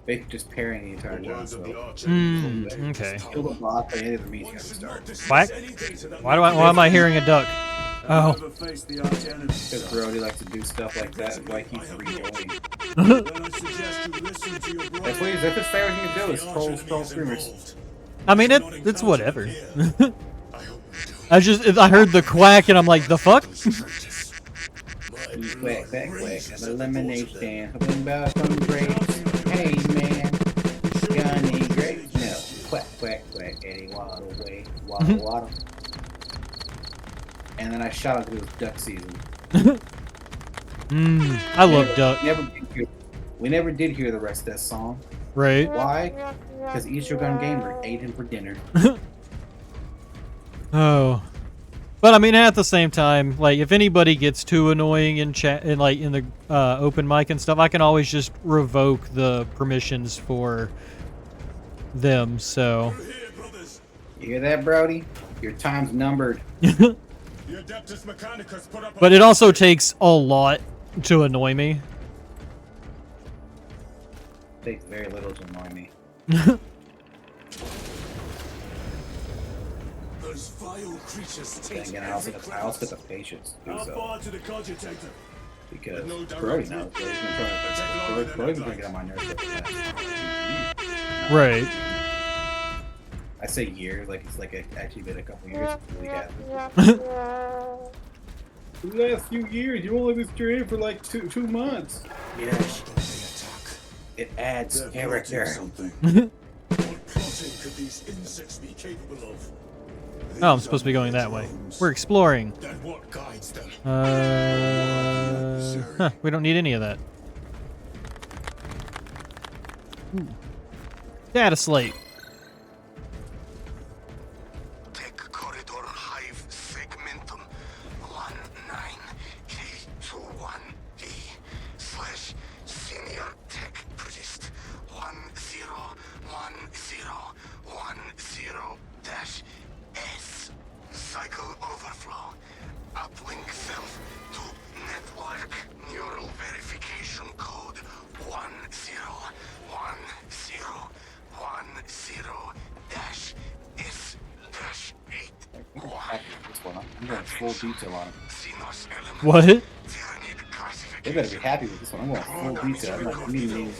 basically just parrying the entire time. So okay. Kill the boss, and it means you have to start. Quack? Why am I hearing a duck? Oh. Because Brody likes to do stuff like that, like he's redoing. That's his favorite thing to do is troll screamers. I mean, it's whatever. I heard the quack and I'm like, the fuck? Quack, quack, quack. An elimination. Something about some grapes. Hey, man. Gunny grapes. No. Quack, quack, quack. Eddie waddle away. Waddle, waddle. And then I shot out because it was duck season. I love duck. We never did hear the rest of that song. Right. Why? Because Easter Gun Gamer ate him for dinner. Oh. But I mean, at the same time, like if anybody gets too annoying in chat and like in the open mic and stuff, I can always just revoke the permissions for them. So. You hear that, Brody? Your time's numbered. But it also takes a lot to annoy me. It takes very little to annoy me. Those vile creatures Then again, I also got the patience to do so. Because Brody knows. Brody's been get on my nerves for the past right. I say years, like it's like it actually been a couple years since it really happened. The last few years, you only been streaming for like two months. Yes. It adds character. Oh, I'm supposed to be going that way. We're exploring. We don't need any of that. Data slate. I'm going full detail on it. What? They better be happy with this one. I'm going full detail. I'm like, me needing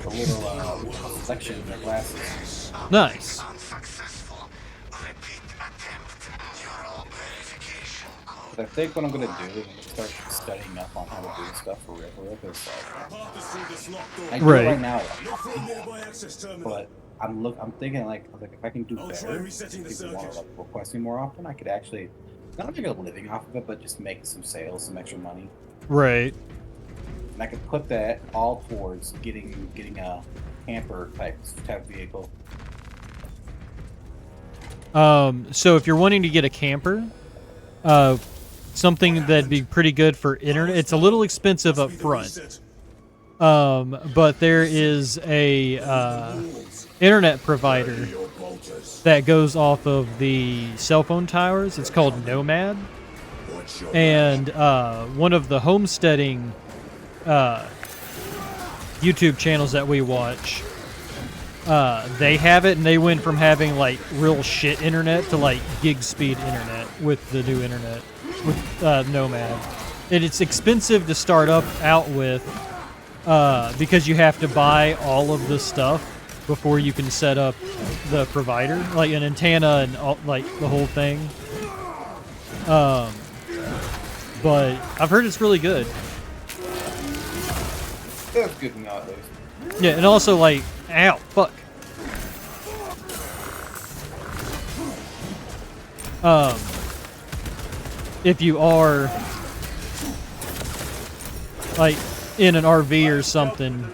a little reflection in their glasses. Nice. But I think what I'm gonna do is I'm gonna start studying up on how to do stuff for real, because I do it right now, but I'm thinking like if I can do better, people want to like request me more often, I could actually not make a living off of it, but just make some sales, some extra money. Right. And I could put that all towards getting a camper type vehicle. So if you're wanting to get a camper, something that'd be pretty good for internet. It's a little expensive up front. But there is a internet provider that goes off of the cell phone towers. It's called Nomad. And one of the homesteading YouTube channels that we watch, they have it, and they went from having like real shit internet to like gig speed internet with the new internet with Nomad. And it's expensive to start out with because you have to buy all of the stuff before you can set up the provider, like an antenna and all, like the whole thing. But I've heard it's really good. That's good to know at least. Yeah, and also like, ow, fuck. If you are like in an RV or something,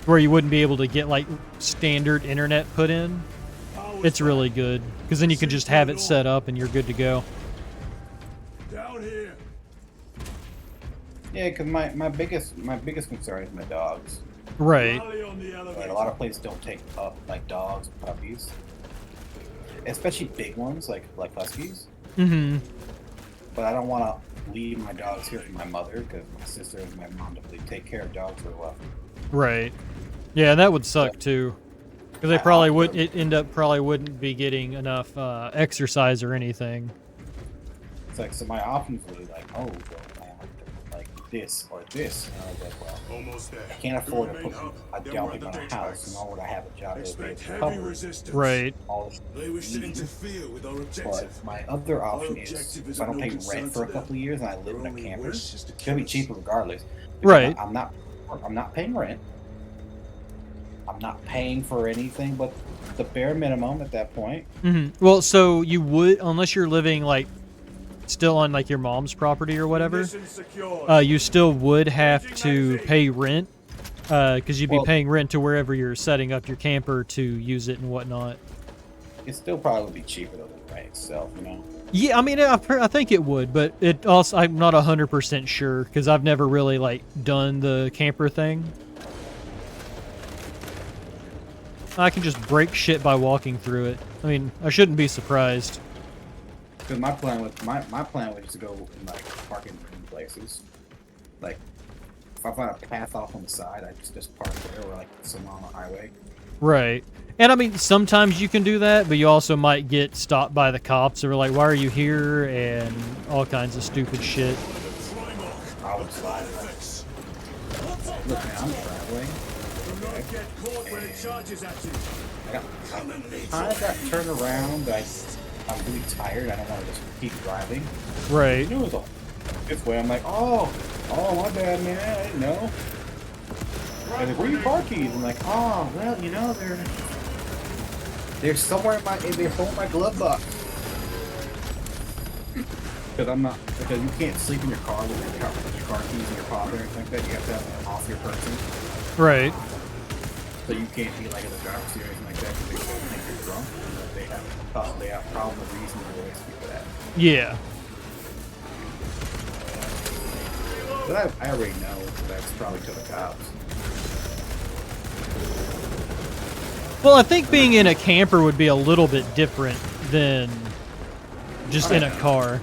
where you wouldn't be able to get like standard internet put in, it's really good because then you can just have it set up and you're good to go. Yeah, because my biggest concern is my dogs. Right. Like, a lot of places don't take up like dogs and puppies, especially big ones like huskies. Mm-hmm. But I don't want to leave my dogs here for my mother because my sister and my mom don't really take care of dogs very well. Right. Yeah, that would suck too, because they probably wouldn't be getting enough exercise or anything. It's like, so my options were like, oh, well, I have like this or this. And I was like, well, I can't afford to put a down payment on a house, nor would I have a job that would cover right. all of But my other option is if I don't pay rent for a couple of years and I live in a camper, it's gonna be cheaper regardless. Right. I'm not paying rent. I'm not paying for anything but the bare minimum at that point. Mm-hmm. Well, so you would, unless you're living like still on like your mom's property or whatever, you still would have to pay rent because you'd be paying rent to wherever you're setting up your camper to use it and whatnot. It still probably would be cheaper though than rent itself, you know. Yeah, I mean, I think it would, but it also, I'm not 100% sure because I've never really like done the camper thing. I can just break shit by walking through it. I mean, I shouldn't be surprised. Because my plan was to go and like park in places. Like if I find a path off on the side, I just park there or like somewhere on the highway. Right. And I mean, sometimes you can do that, but you also might get stopped by the cops who are like, why are you here? And all kinds of stupid shit. I would slide it. Look, man, I'm traveling. I got turned around, but I'm really tired. I don't want to just keep driving. Right. It was this way. I'm like, oh, my bad, man. I didn't know. And like, where are your car keys? I'm like, oh, well, you know, they're somewhere in my glove box. Because you can't sleep in your car with your car keys in your pocket or anything like that. You have to have them off your person. Right. So you can't be like in the driver's seat or anything like that because they think you're drunk. They have probably reasonable ways to do that. Yeah. But I already know that's probably to the cops. Well, I think being in a camper would be a little bit different than just in a car.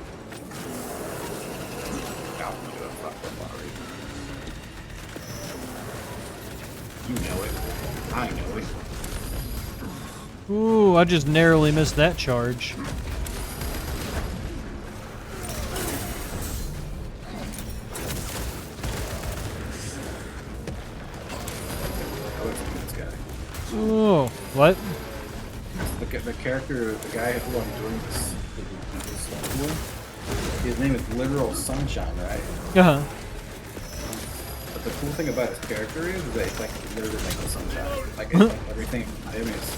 You know it. I know it. Ooh, I just narrowly missed that charge. Oh, what? Look at the character, the guy who I'm doing this with. His name is Literal Sunshine, right? Uh-huh. But the cool thing about his character is that it's like literally like the sunshine. Like, it's like everything about him is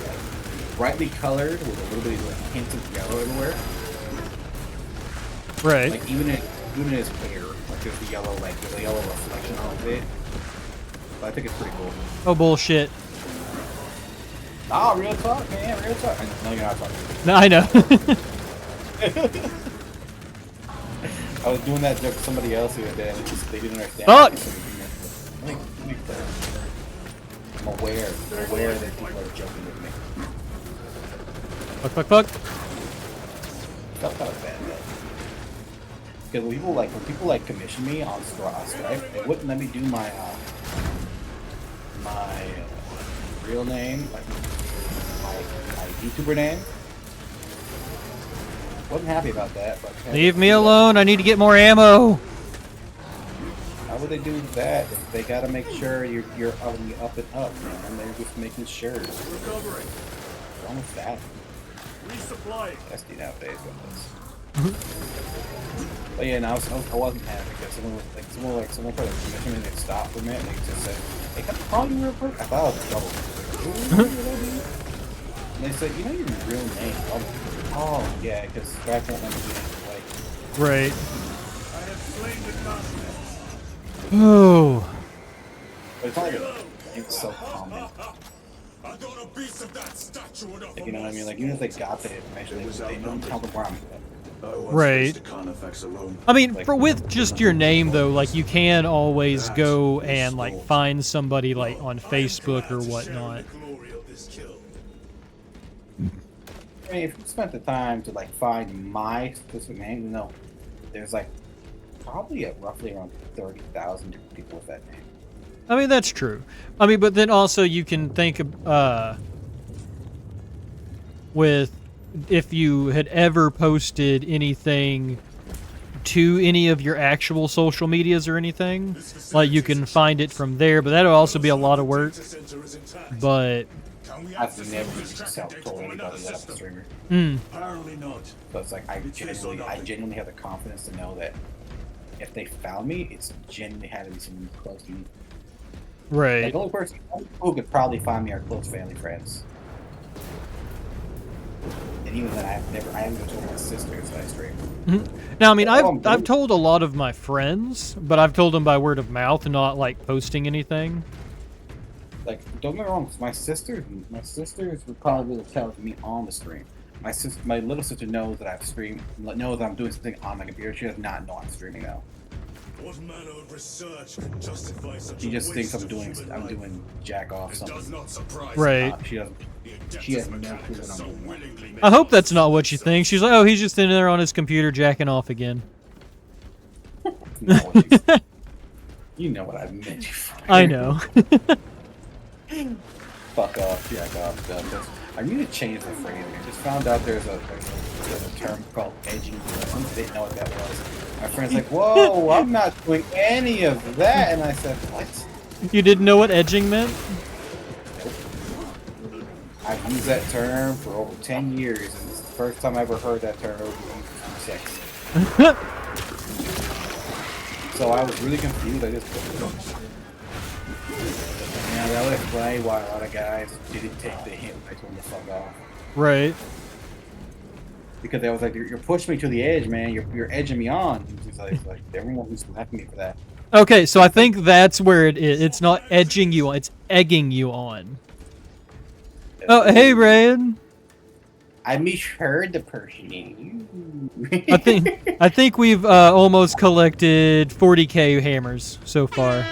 like, brightly colored with a little bit of like, hints of yellow everywhere. Right. Like even in his hair, like there's the yellow reflection on it. But I think it's pretty cool. Oh, bullshit. Ah, real talk, man, real talk. No, you're not talking. No, I know. I was doing that joke to somebody else the other day, and they didn't understand. Fuck! I'm aware that people are joking with me. Fuck. Felt kind of bad though. Because when people commission me on Stripe, they wouldn't let me do my real name, like my YouTuber name. Wasn't happy about that, but Leave me alone. I need to get more ammo. How would they do that? If they gotta make sure you're up and up, man, and they're just making sure. Recovering. What's wrong with that? Resupplying. Testy nowadays with this. But yeah, no, I wasn't happy because someone tried to commission me and they stopped for a minute and they just said, "Hey, can I call you real quick?" I thought I was in trouble. And they said, "You know your real name?" Oh yeah, because Stripe won't let me do anything like. Right. I have slain the Blasphemous. Oh. But it's not like it's so common. I got a piece of that statue enough. Like, you know what I mean? Like even if they got the information, they don't tell them where I'm at. Right. I mean, with just your name though, like you can always go and like find somebody like on Facebook or whatnot. I mean, if you spent the time to like find my specific name, you know, there's like probably roughly around 30,000 people with that name. I mean, that's true. I mean, but then also you can think with if you had ever posted anything to any of your actual social medias or anything, like you can find it from there, but that'll also be a lot of work. But I've never told anybody that I'm a streamer. Apparently not. So it's like I genuinely have the confidence to know that if they found me, it's genuinely had to be someone close to me. Right. Like the only person who could probably find me are close family friends. And even then, I haven't even told my sisters that I stream. Now, I mean, I've told a lot of my friends, but I've told them by word of mouth, not like posting anything. Like, don't get me wrong, my sisters would probably tell me on the stream. My little sister knows that I've streamed, knows that I'm doing something on my computer. She does not know I'm streaming though. What manner of research can justify such She just a thinks waste I'm doing jack off something. does not surprise Right. She doesn't. She has no clue what I'm doing. I hope that's not what you think. She's like, oh, he's just in there on his computer jacking off again. You know what I meant. I know. Fuck off, jack off stuff. I need to change the phrasing. I just found out there's a term called edging. I didn't know what that was. My friend's like, whoa, I'm not doing any of that. And I said, what? You didn't know what edging meant? Nope. I've used that term for over 10 years, and it's the first time I ever heard that term over sex. So I was really confused. I just put it on. Yeah, that would explain why a lot of guys didn't take the hint. I told them to fuck off. Right. Because I was like, you're pushing me to the edge, man. You're edging me on. It's like everyone was laughing at me for that. Okay, so I think that's where it is. It's not edging you on, it's egging you on. Oh, hey, Ryan. I misheard the person. I think we've almost collected 40k hammers so far.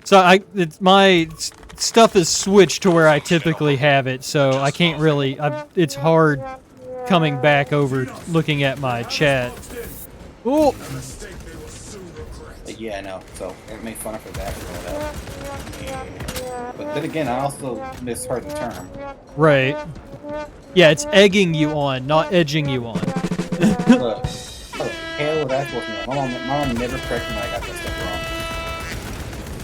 So my stuff is switched to where I typically have it, so I can't really. It's hard coming back over looking at my chat. Oh. Hey, Yeah, I know. So it made fun of her that growing up. But then again, I also misheard the term. Right. Yeah, it's egging you on, not edging you on. Look, how the hell was I supposed to know? My mom never corrected me when I got that stuff wrong.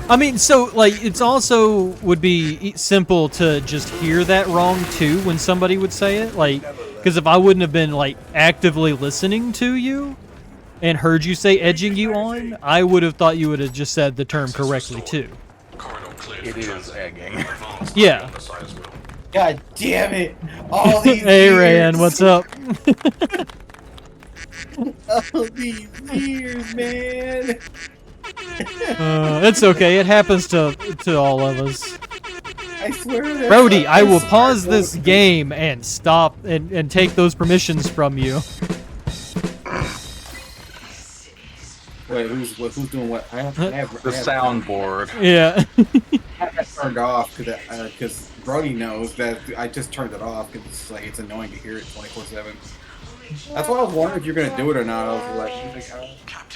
I mean, so, like, it's also would be simple to just hear that wrong, too, when somebody would say it. Like, because if I wouldn't have been, like, actively listening to you and heard you say edging you on, I would have thought you would have just said the term correctly, too. It is egging. Yeah. God damn it! All these Hey, years. Rayan, what's up? All these years, man. It's okay. It happens to all of us. I swear that Brody, I will pause this game and stop and take those permissions from you. Wait, who's doing what? I have The soundboard. Yeah. I have that turned off because Brody knows that I just turned it off because it's like it's annoying to hear it 24/7. That's why I was wondering if you're gonna do it or not. I was like,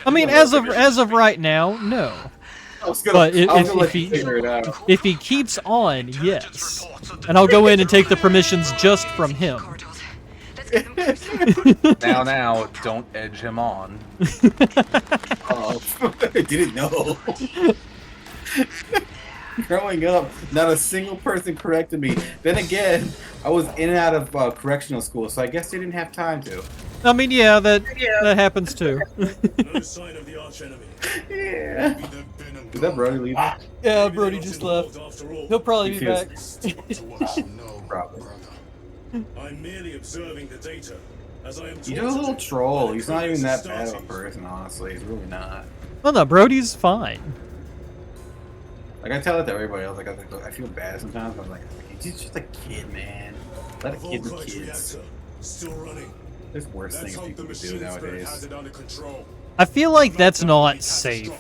I mean, as of right now, no. But if he keeps on, yes, and I'll go in and take the permissions just from him. Now, don't edge him on. Oh, I didn't know. Growing up, not a single person corrected me. Then again, I was in and out of correctional school, so I guess they didn't have time to. I mean, yeah, that happens too. No sign of the arch enemy. Yeah. Is that Brody leaving? Yeah, Brody just left. He'll probably be back. Probably. I'm merely observing the data. As I am He's a little troll. He's not even that bad of a person, honestly. He's really not. Well, no, Brody's fine. Like, I tell it to everybody else. Like, I feel bad sometimes. I'm like, he's just a kid, man. Let a kid be kids. Still running. There's worse things people can do nowadays. I feel like that's not safe.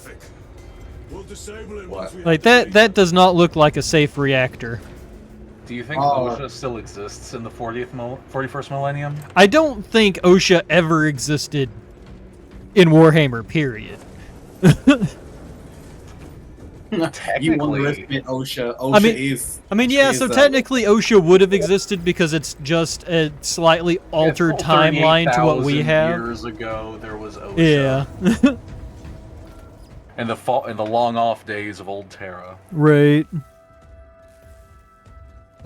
What? Like, that does not look like a safe reactor. Do you think OSHA still exists in the 41st millennium? I don't think OSHA ever existed in Warhammer, period. You want to admit OSHA? I mean, yeah. So technically, OSHA would have existed because it's just a slightly altered timeline to what we have. Years ago, there was OSHA. Yeah. And the long off days of old Terra. Right.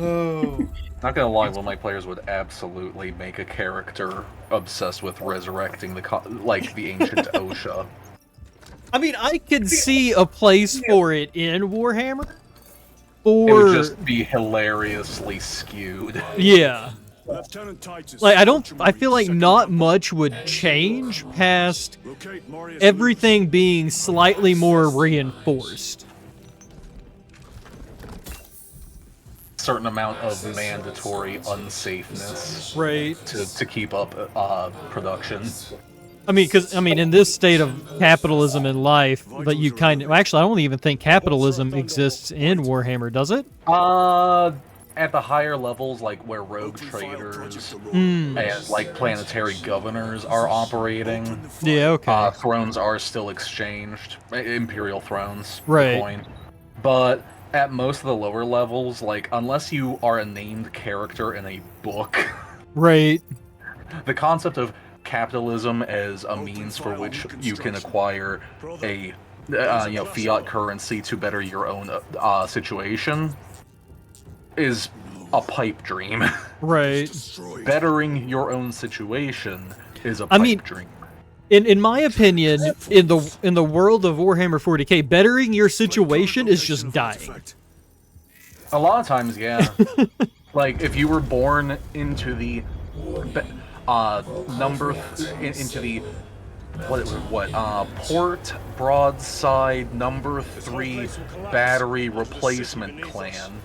Oh. Not gonna lie, one of my players would absolutely make a character obsessed with resurrecting the ancient OSHA. I mean, I could see a place for it in Warhammer. It would just be hilariously skewed. Yeah. Like, I feel like not much would change past everything being slightly more reinforced. Certain amount of mandatory unsafeness, right, to keep up production. I mean, in this state of capitalism in life, that you actually, I don't even think capitalism exists in Warhammer, does it? At the higher levels, like where rogue traders and like planetary governors are operating. Yeah, okay. Thrones are still exchanged, imperial thrones. Right. Coin. But at most of the lower levels, like, unless you are a named character in a book, right, the concept of capitalism as a means for which you can acquire a fiat currency to better your own situation is a pipe dream. Right. Bettering your own situation is a pipe dream. In my opinion, in the world of Warhammer 40k, bettering your situation is just dying. A lot of times, yeah. Like, if you were born into the port broadside number 3 battery replacement clan,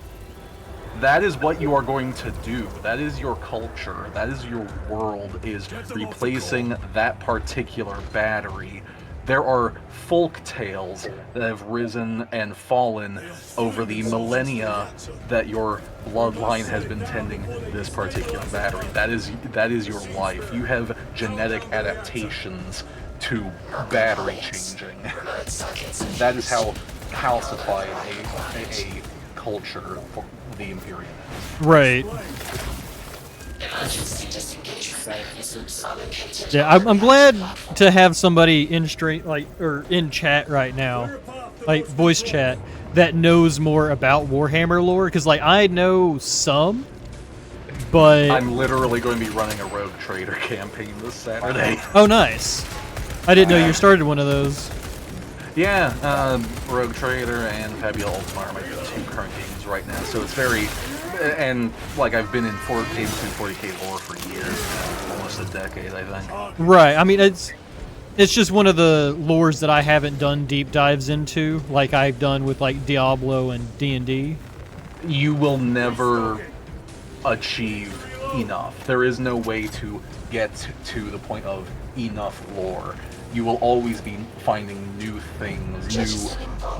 that is what you are going to do. That is your culture. That is your world, is replacing that particular battery. There are folk tales that have risen and fallen over the millennia that your bloodline has been tending this particular battery. That is your life. You have genetic adaptations to battery changing. That is how calcified a culture for the Imperium is. Right. Yeah, I'm glad to have somebody in stream, like, or in chat right now, like voice chat, that knows more about Warhammer lore, because like I know some, but I'm literally going to be running a Rogue Trader campaign this Saturday. Oh, nice! I didn't know you started one of those. Yeah, Rogue Trader and Fabula Ultima are my two current games right now, so it's very, and like I've been in 40k lore for years now, almost a decade, I think. Right. I mean, it's just one of the lores that I haven't done deep dives into, like I've done with like Diablo and D&D. You will never achieve enough. There is no way to get to the point of enough lore. You will always be finding new things, new,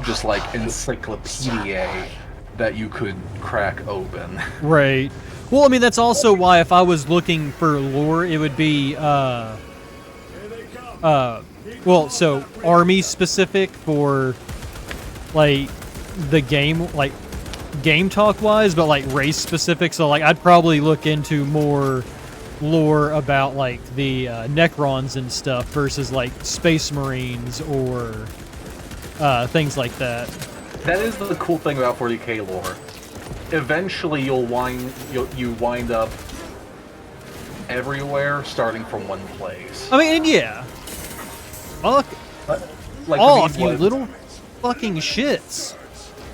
just like encyclopedia that you could crack open. Right. Well, I mean, that's also why if I was looking for lore, it would be, well, so army specific for, like, the game, like, game talk wise, but like race specific. So, like, I'd probably look into more lore about like the Necrons and stuff versus like Space Marines or things like that. That is the cool thing about 40k lore. Eventually, you wind up everywhere, starting from one place. I mean, and yeah. Fuck like off, you little fucking shits.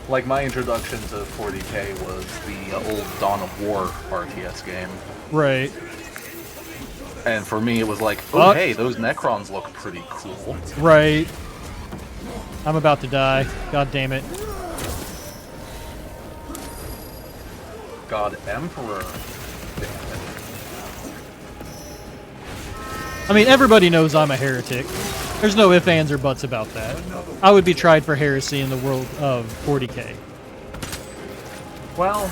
Like my introduction to 40k was the old Dawn of War RTS game. Right. And for me, it was like, oh, hey, those Necrons look pretty cool. Right. I'm about to die. God damn it. God Emperor. I mean, everybody knows I'm a heretic. There's no ifs, ands, or buts about that. I would be tried for heresy in the world of 40k. Well,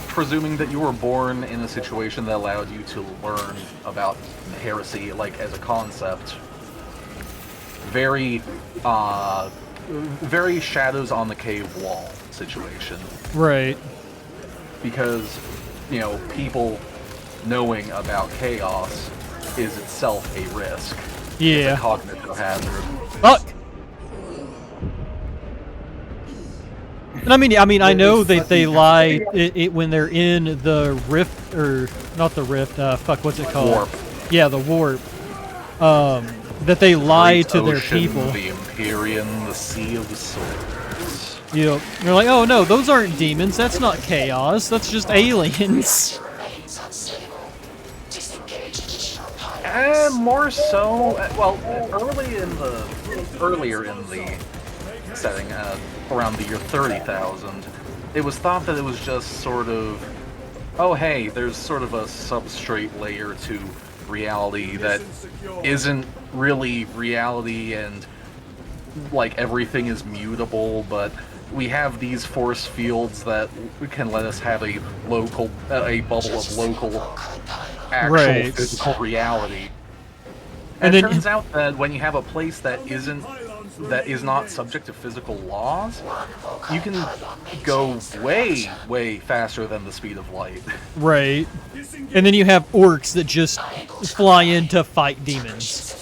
presuming that you were born in a situation that allowed you to learn about heresy, like, as a concept, very Shadows on the Cave Wall situation. Right. Because, you know, people knowing about chaos is itself a risk. Yeah. It's a cognitive hazard. Fuck! And I mean, I know that they lie when they're in the rift, or not the rift. Fuck, what's it called? Warp. Yeah, the warp. That they lie to their Ocean, people. The Empyrean, the Sea of the Swords. You know, you're like, oh no, those aren't demons. That's not chaos. That's just aliens. More so. Well, earlier in the setting, around the year 30,000, it was thought that it was just sort of, oh hey, there's sort of a substrate layer to reality that isn't really reality, and like everything is mutable, but we have these force fields that can let us have a bubble of local actual physical reality. And it turns out that when you have a place that is not subject to physical laws, you can go way, way faster than the speed of light. Right. And then you have orcs that just fly in to fight demons.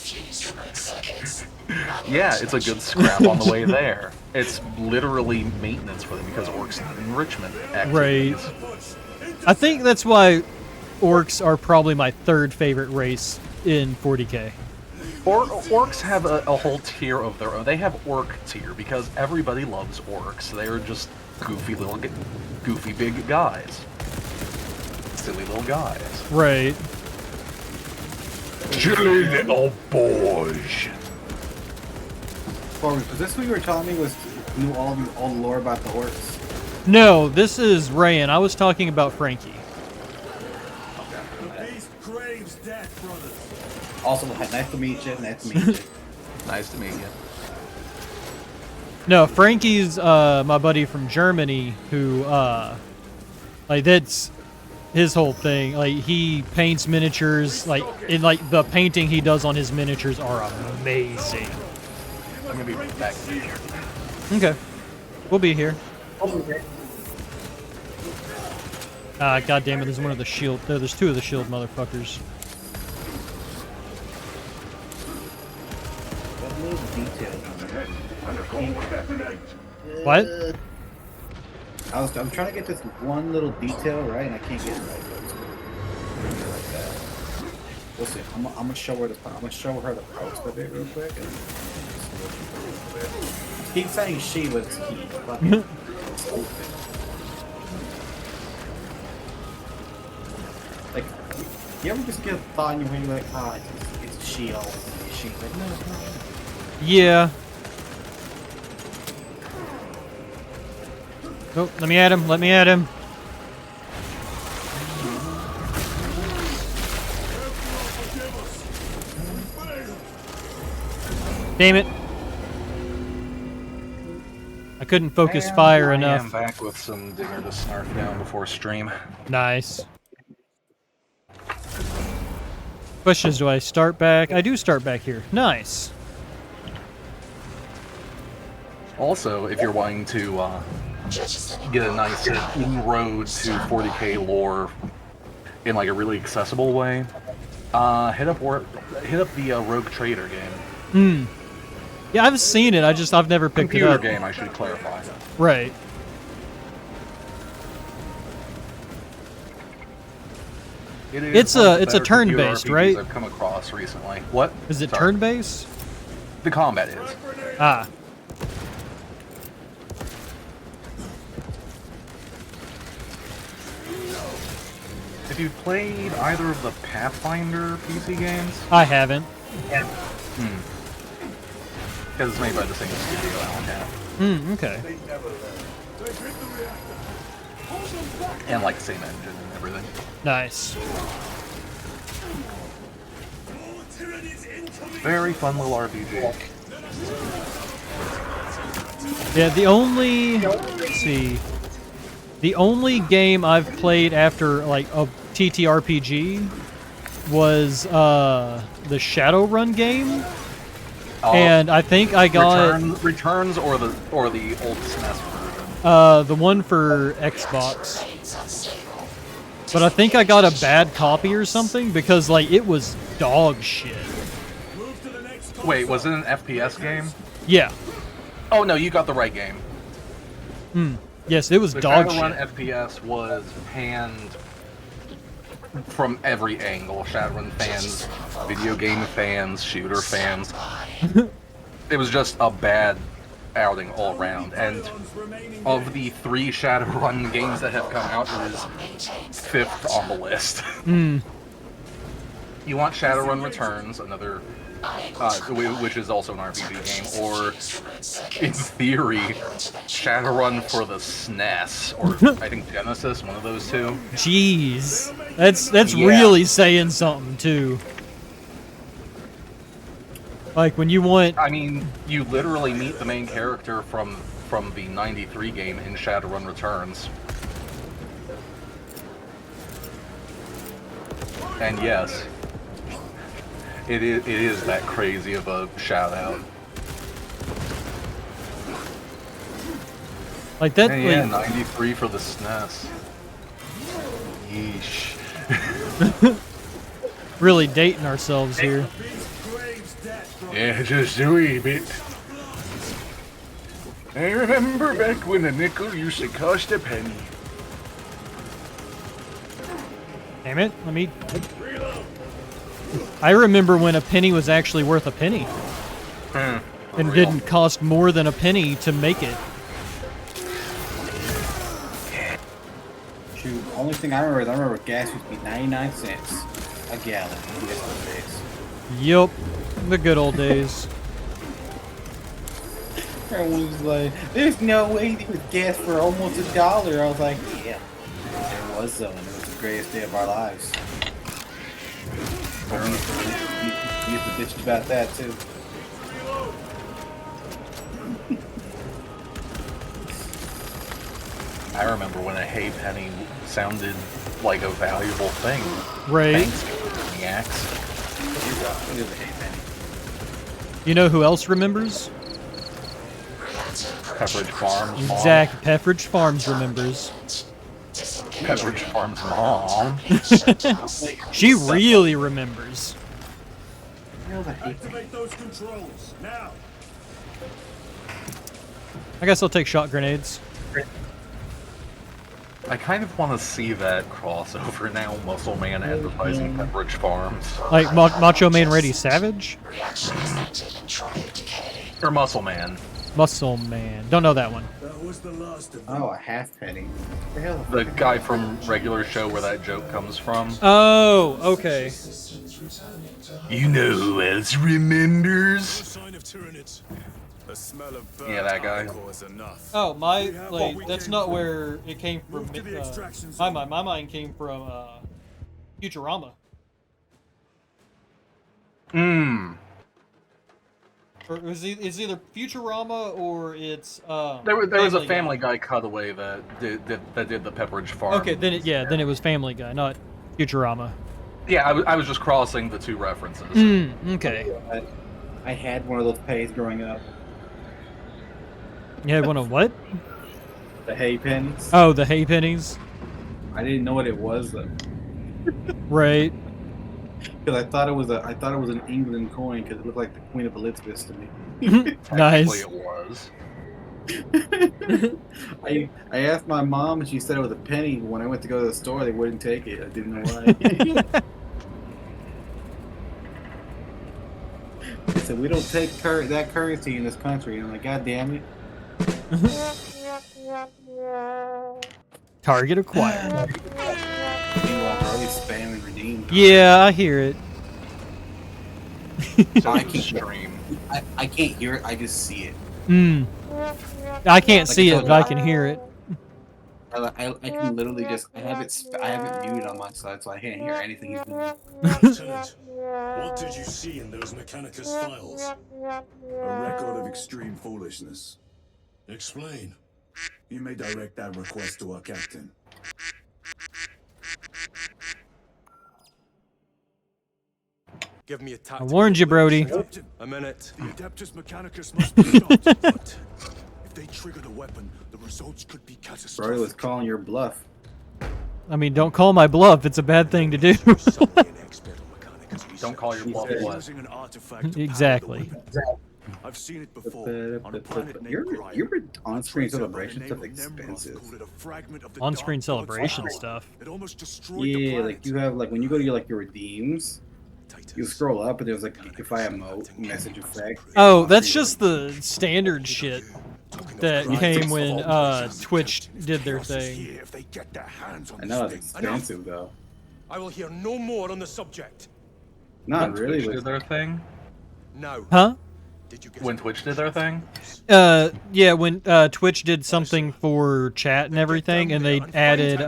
Yeah, it's a good scrap on the way there. It's literally maintenance for them because orcs need enrichment activities. Right. I think that's why orcs are probably my third favorite race in 40k. Orcs have a whole tier of their own. They have orc tier because everybody loves orcs. They're just goofy big guys. Silly little guys. Right. Silly little boys. Was this what you were telling me was knew all the lore about the orcs? No, this is Rayan. I was talking about Frankie. Also, nice to meet you. Nice to meet you. Nice to meet you. No, Frankie's my buddy from Germany who like that's his whole thing. Like, he paints miniatures. Like, in like the painting he does on his miniatures are amazing. I'm gonna be back. Okay, we'll be here. God damn it! There's one of the shield. There's two of the shield motherfuckers. What? I'm trying to get this one little detail right, and I can't get it right. Like that. We'll see. I'm gonna show her the. I'm gonna show her the parts of it real quick. And keep saying she, but it's he. Like, you ever just get a thought in your head, you're like, ah, it's she all. She. Like, no, it's not. Yeah. Oh, let me at him. Let me at him. Damn it. I couldn't focus fire enough. I'm back with some Dinger to snarf down before stream. Nice. Question is, do I start back? I do start back here. Nice. Also, if you're wanting to get a nice inroad to 40k lore in like a really accessible way, hit up the Rogue Trader game. Yeah, I've seen it. I've never picked it up. Computer game, I should clarify. Right. It's a turn-based, right? I've come across recently. What? Is it turn-based? The combat is. Ah. Have you played either of the Pathfinder PC games? I haven't. Because it's made by the same studio, Alan. Okay. And like the same engine and everything. Nice. Very fun little RPG. Yeah, the only game I've played after like a TTRPG was the Shadowrun game. And I think I got Returns or the old SNES version. The one for Xbox. But I think I got a bad copy or something because like it was dog shit. Wait, was it an FPS game? Yeah. Oh no, you got the right game. Yes, it was dog shit. Shadowrun FPS was panned from every angle. Shadowrun fans, video game fans, shooter fans. It was just a bad outing all around. And of the 3 Shadowrun games that have come out, it is 5th on the list. You want Shadowrun Returns, another, which is also an RPG game, or in theory, Shadowrun for the SNES, or I think Genesis, one of those two. Jeez, that's really saying something too. Like when you want, I mean, you literally meet the main character from the '93 game in Shadowrun Returns. And yes, it is that crazy of a shout out. Like that. And yeah, 93 for the SNES. Yeesh. Really dating ourselves here. Yeah, just a wee bit. I remember back when a nickel used to cost a penny. Damn it, I remember when a penny was actually worth a penny. And didn't cost more than a penny to make it. Shoot, only thing I remember gas used to be 99 cents a gallon. Yup, the good old days. Everyone was like, there's no way they would gas for almost $1. I was like, yeah, there was though, and it was the greatest day of our lives. We used to bitch about that too. I remember when a hay penny sounded like a valuable thing. Right. Thanks, maniacs. What is a hay penny? You know who else remembers? Pepperidge Farms. Mom. Exact. Pepperidge Farms remembers. Pepperidge Farms mom. She really remembers. Activate those controls now. I guess I'll take shot grenades. I kind of want to see that crossover now. Muscle Man advertising Pepperidge Farms. Like Macho Man Ready Savage? Or Muscle Man. Muscle Man. Don't know that one. That was the last of Oh, a half penny. What the hell? The guy from regular show where that joke comes from. Oh, okay. You know who else remembers? Yeah, that guy. Oh, that's not where it came from. My mind came from Futurama. Or it's either Futurama or it's There was a Family Guy cutaway that did the Pepperidge Farm. Okay, then it was Family Guy, not Futurama. Yeah, I was just crossing the two references. Okay. I had one of those pennies growing up. You had one of what? The hay pennies. Oh, the hay pennies. I didn't know what it was though. Right. Because I thought it was an England coin because it looked like the Queen of Elizabeth to me. Nice. It was. I asked my mom and she said it was a penny. When I went to go to the store, they wouldn't take it. I didn't know why. They said we don't take that currency in this country. And I'm like, God damn it. Target acquired. Meanwhile, they're always spam and redeem. Yeah, I hear it. I can't hear it. I just see it. I can't see it, but I can hear it. I can literally just I have it muted on my side, so I can't hear anything he's doing. Lieutenant, what did you see in those Mechanicus files? A record of extreme foolishness. Explain. You may direct that request to our captain. Give me a I tactical warned you, Brody. A minute. The Adeptus Mechanicus must be stopped. But if they trigger the weapon, the results could be catastrophic. Brody was calling your bluff. I mean, don't call my bluff. It's a bad thing to do. Don't call your bluff. Using an artifact to Exactly. power the weapon. I've seen it before on a planet named Gripe. Your on-screen Tracer celebration by stuff the name of expensive. Nemroth called it a fragment of the On-screen Dark celebration Lord's stuff. power. It almost destroyed the Yeah, planet. like you have like when you go to your redeems, you scroll up and there's like if I emote message effect. Oh, that's just the standard shit that came when Twitch did their thing. If they get their hands on I know it's this thing. expensive though. I will hear no more on the subject. Not When really. Twitch did their thing? Now. Huh? When Twitch did their thing? Yeah, when Twitch did something for chat and everything, and they added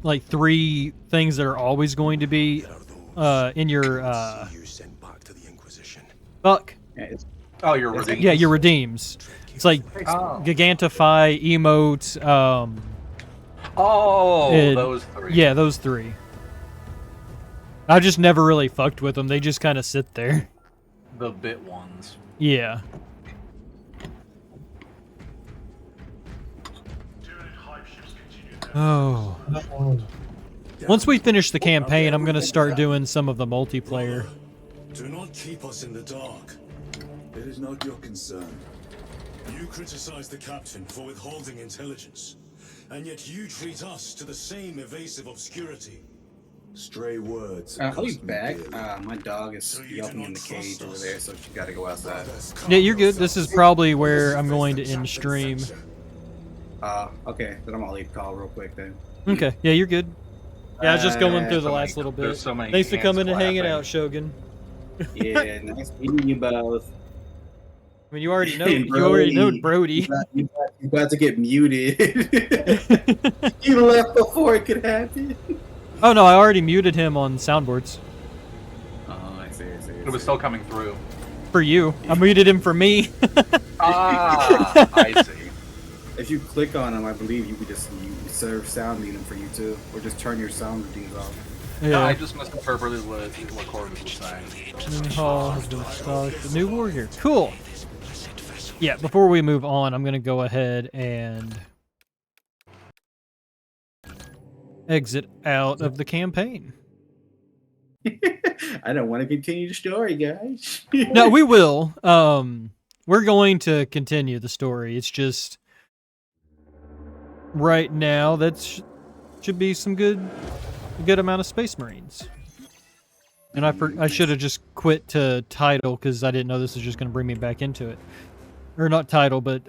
like 3 things that are always going to be in your fuck. Oh, your redeems. Yeah, your redeems. It's like Gigantify, emote, those 3. Yeah, those 3. I just never really fucked with them. They just kind of sit there. The bit ones. Yeah. Oh. Once we finish the campaign, I'm gonna start doing some of the multiplayer. Do not keep us in the dark. It is not your concern. You criticize the captain for withholding intelligence, and yet you treat us to the same evasive obscurity. Stray words. I'll be back. My dog is yelping in the cage over there, so she gotta go outside. Yeah, you're good. This is probably where I'm going to end stream. Okay, then I'm gonna leave call real quick then. Okay, yeah, you're good. Yeah, I was just going through the last little bit. there's so many Thanks for hands coming and hanging clapping. out, Shogun. Yeah, nice meeting you both. I mean, you already know. Hey, You already know Brody. Brody. You about to get muted. You left before it could happen. Oh no, I already muted him on soundboards. Oh, I see. It was still coming through. For you, I muted him for me. I see. If you click on them, I believe you could just serve sound medium for you too, or just turn your sound routines off. Yeah. No, I just misinterpreted what Corbin was saying. New hall has been stocked. The new warrior. Cool. Yeah, before we move on, I'm going to go ahead and exit out of the campaign. I don't want to continue the story, guys. No, we will. We're going to continue the story. It's just right now that should be some good amount of Space Marines. And I should have just quit to title because I didn't know this was just going to bring me back into it. Or not title, but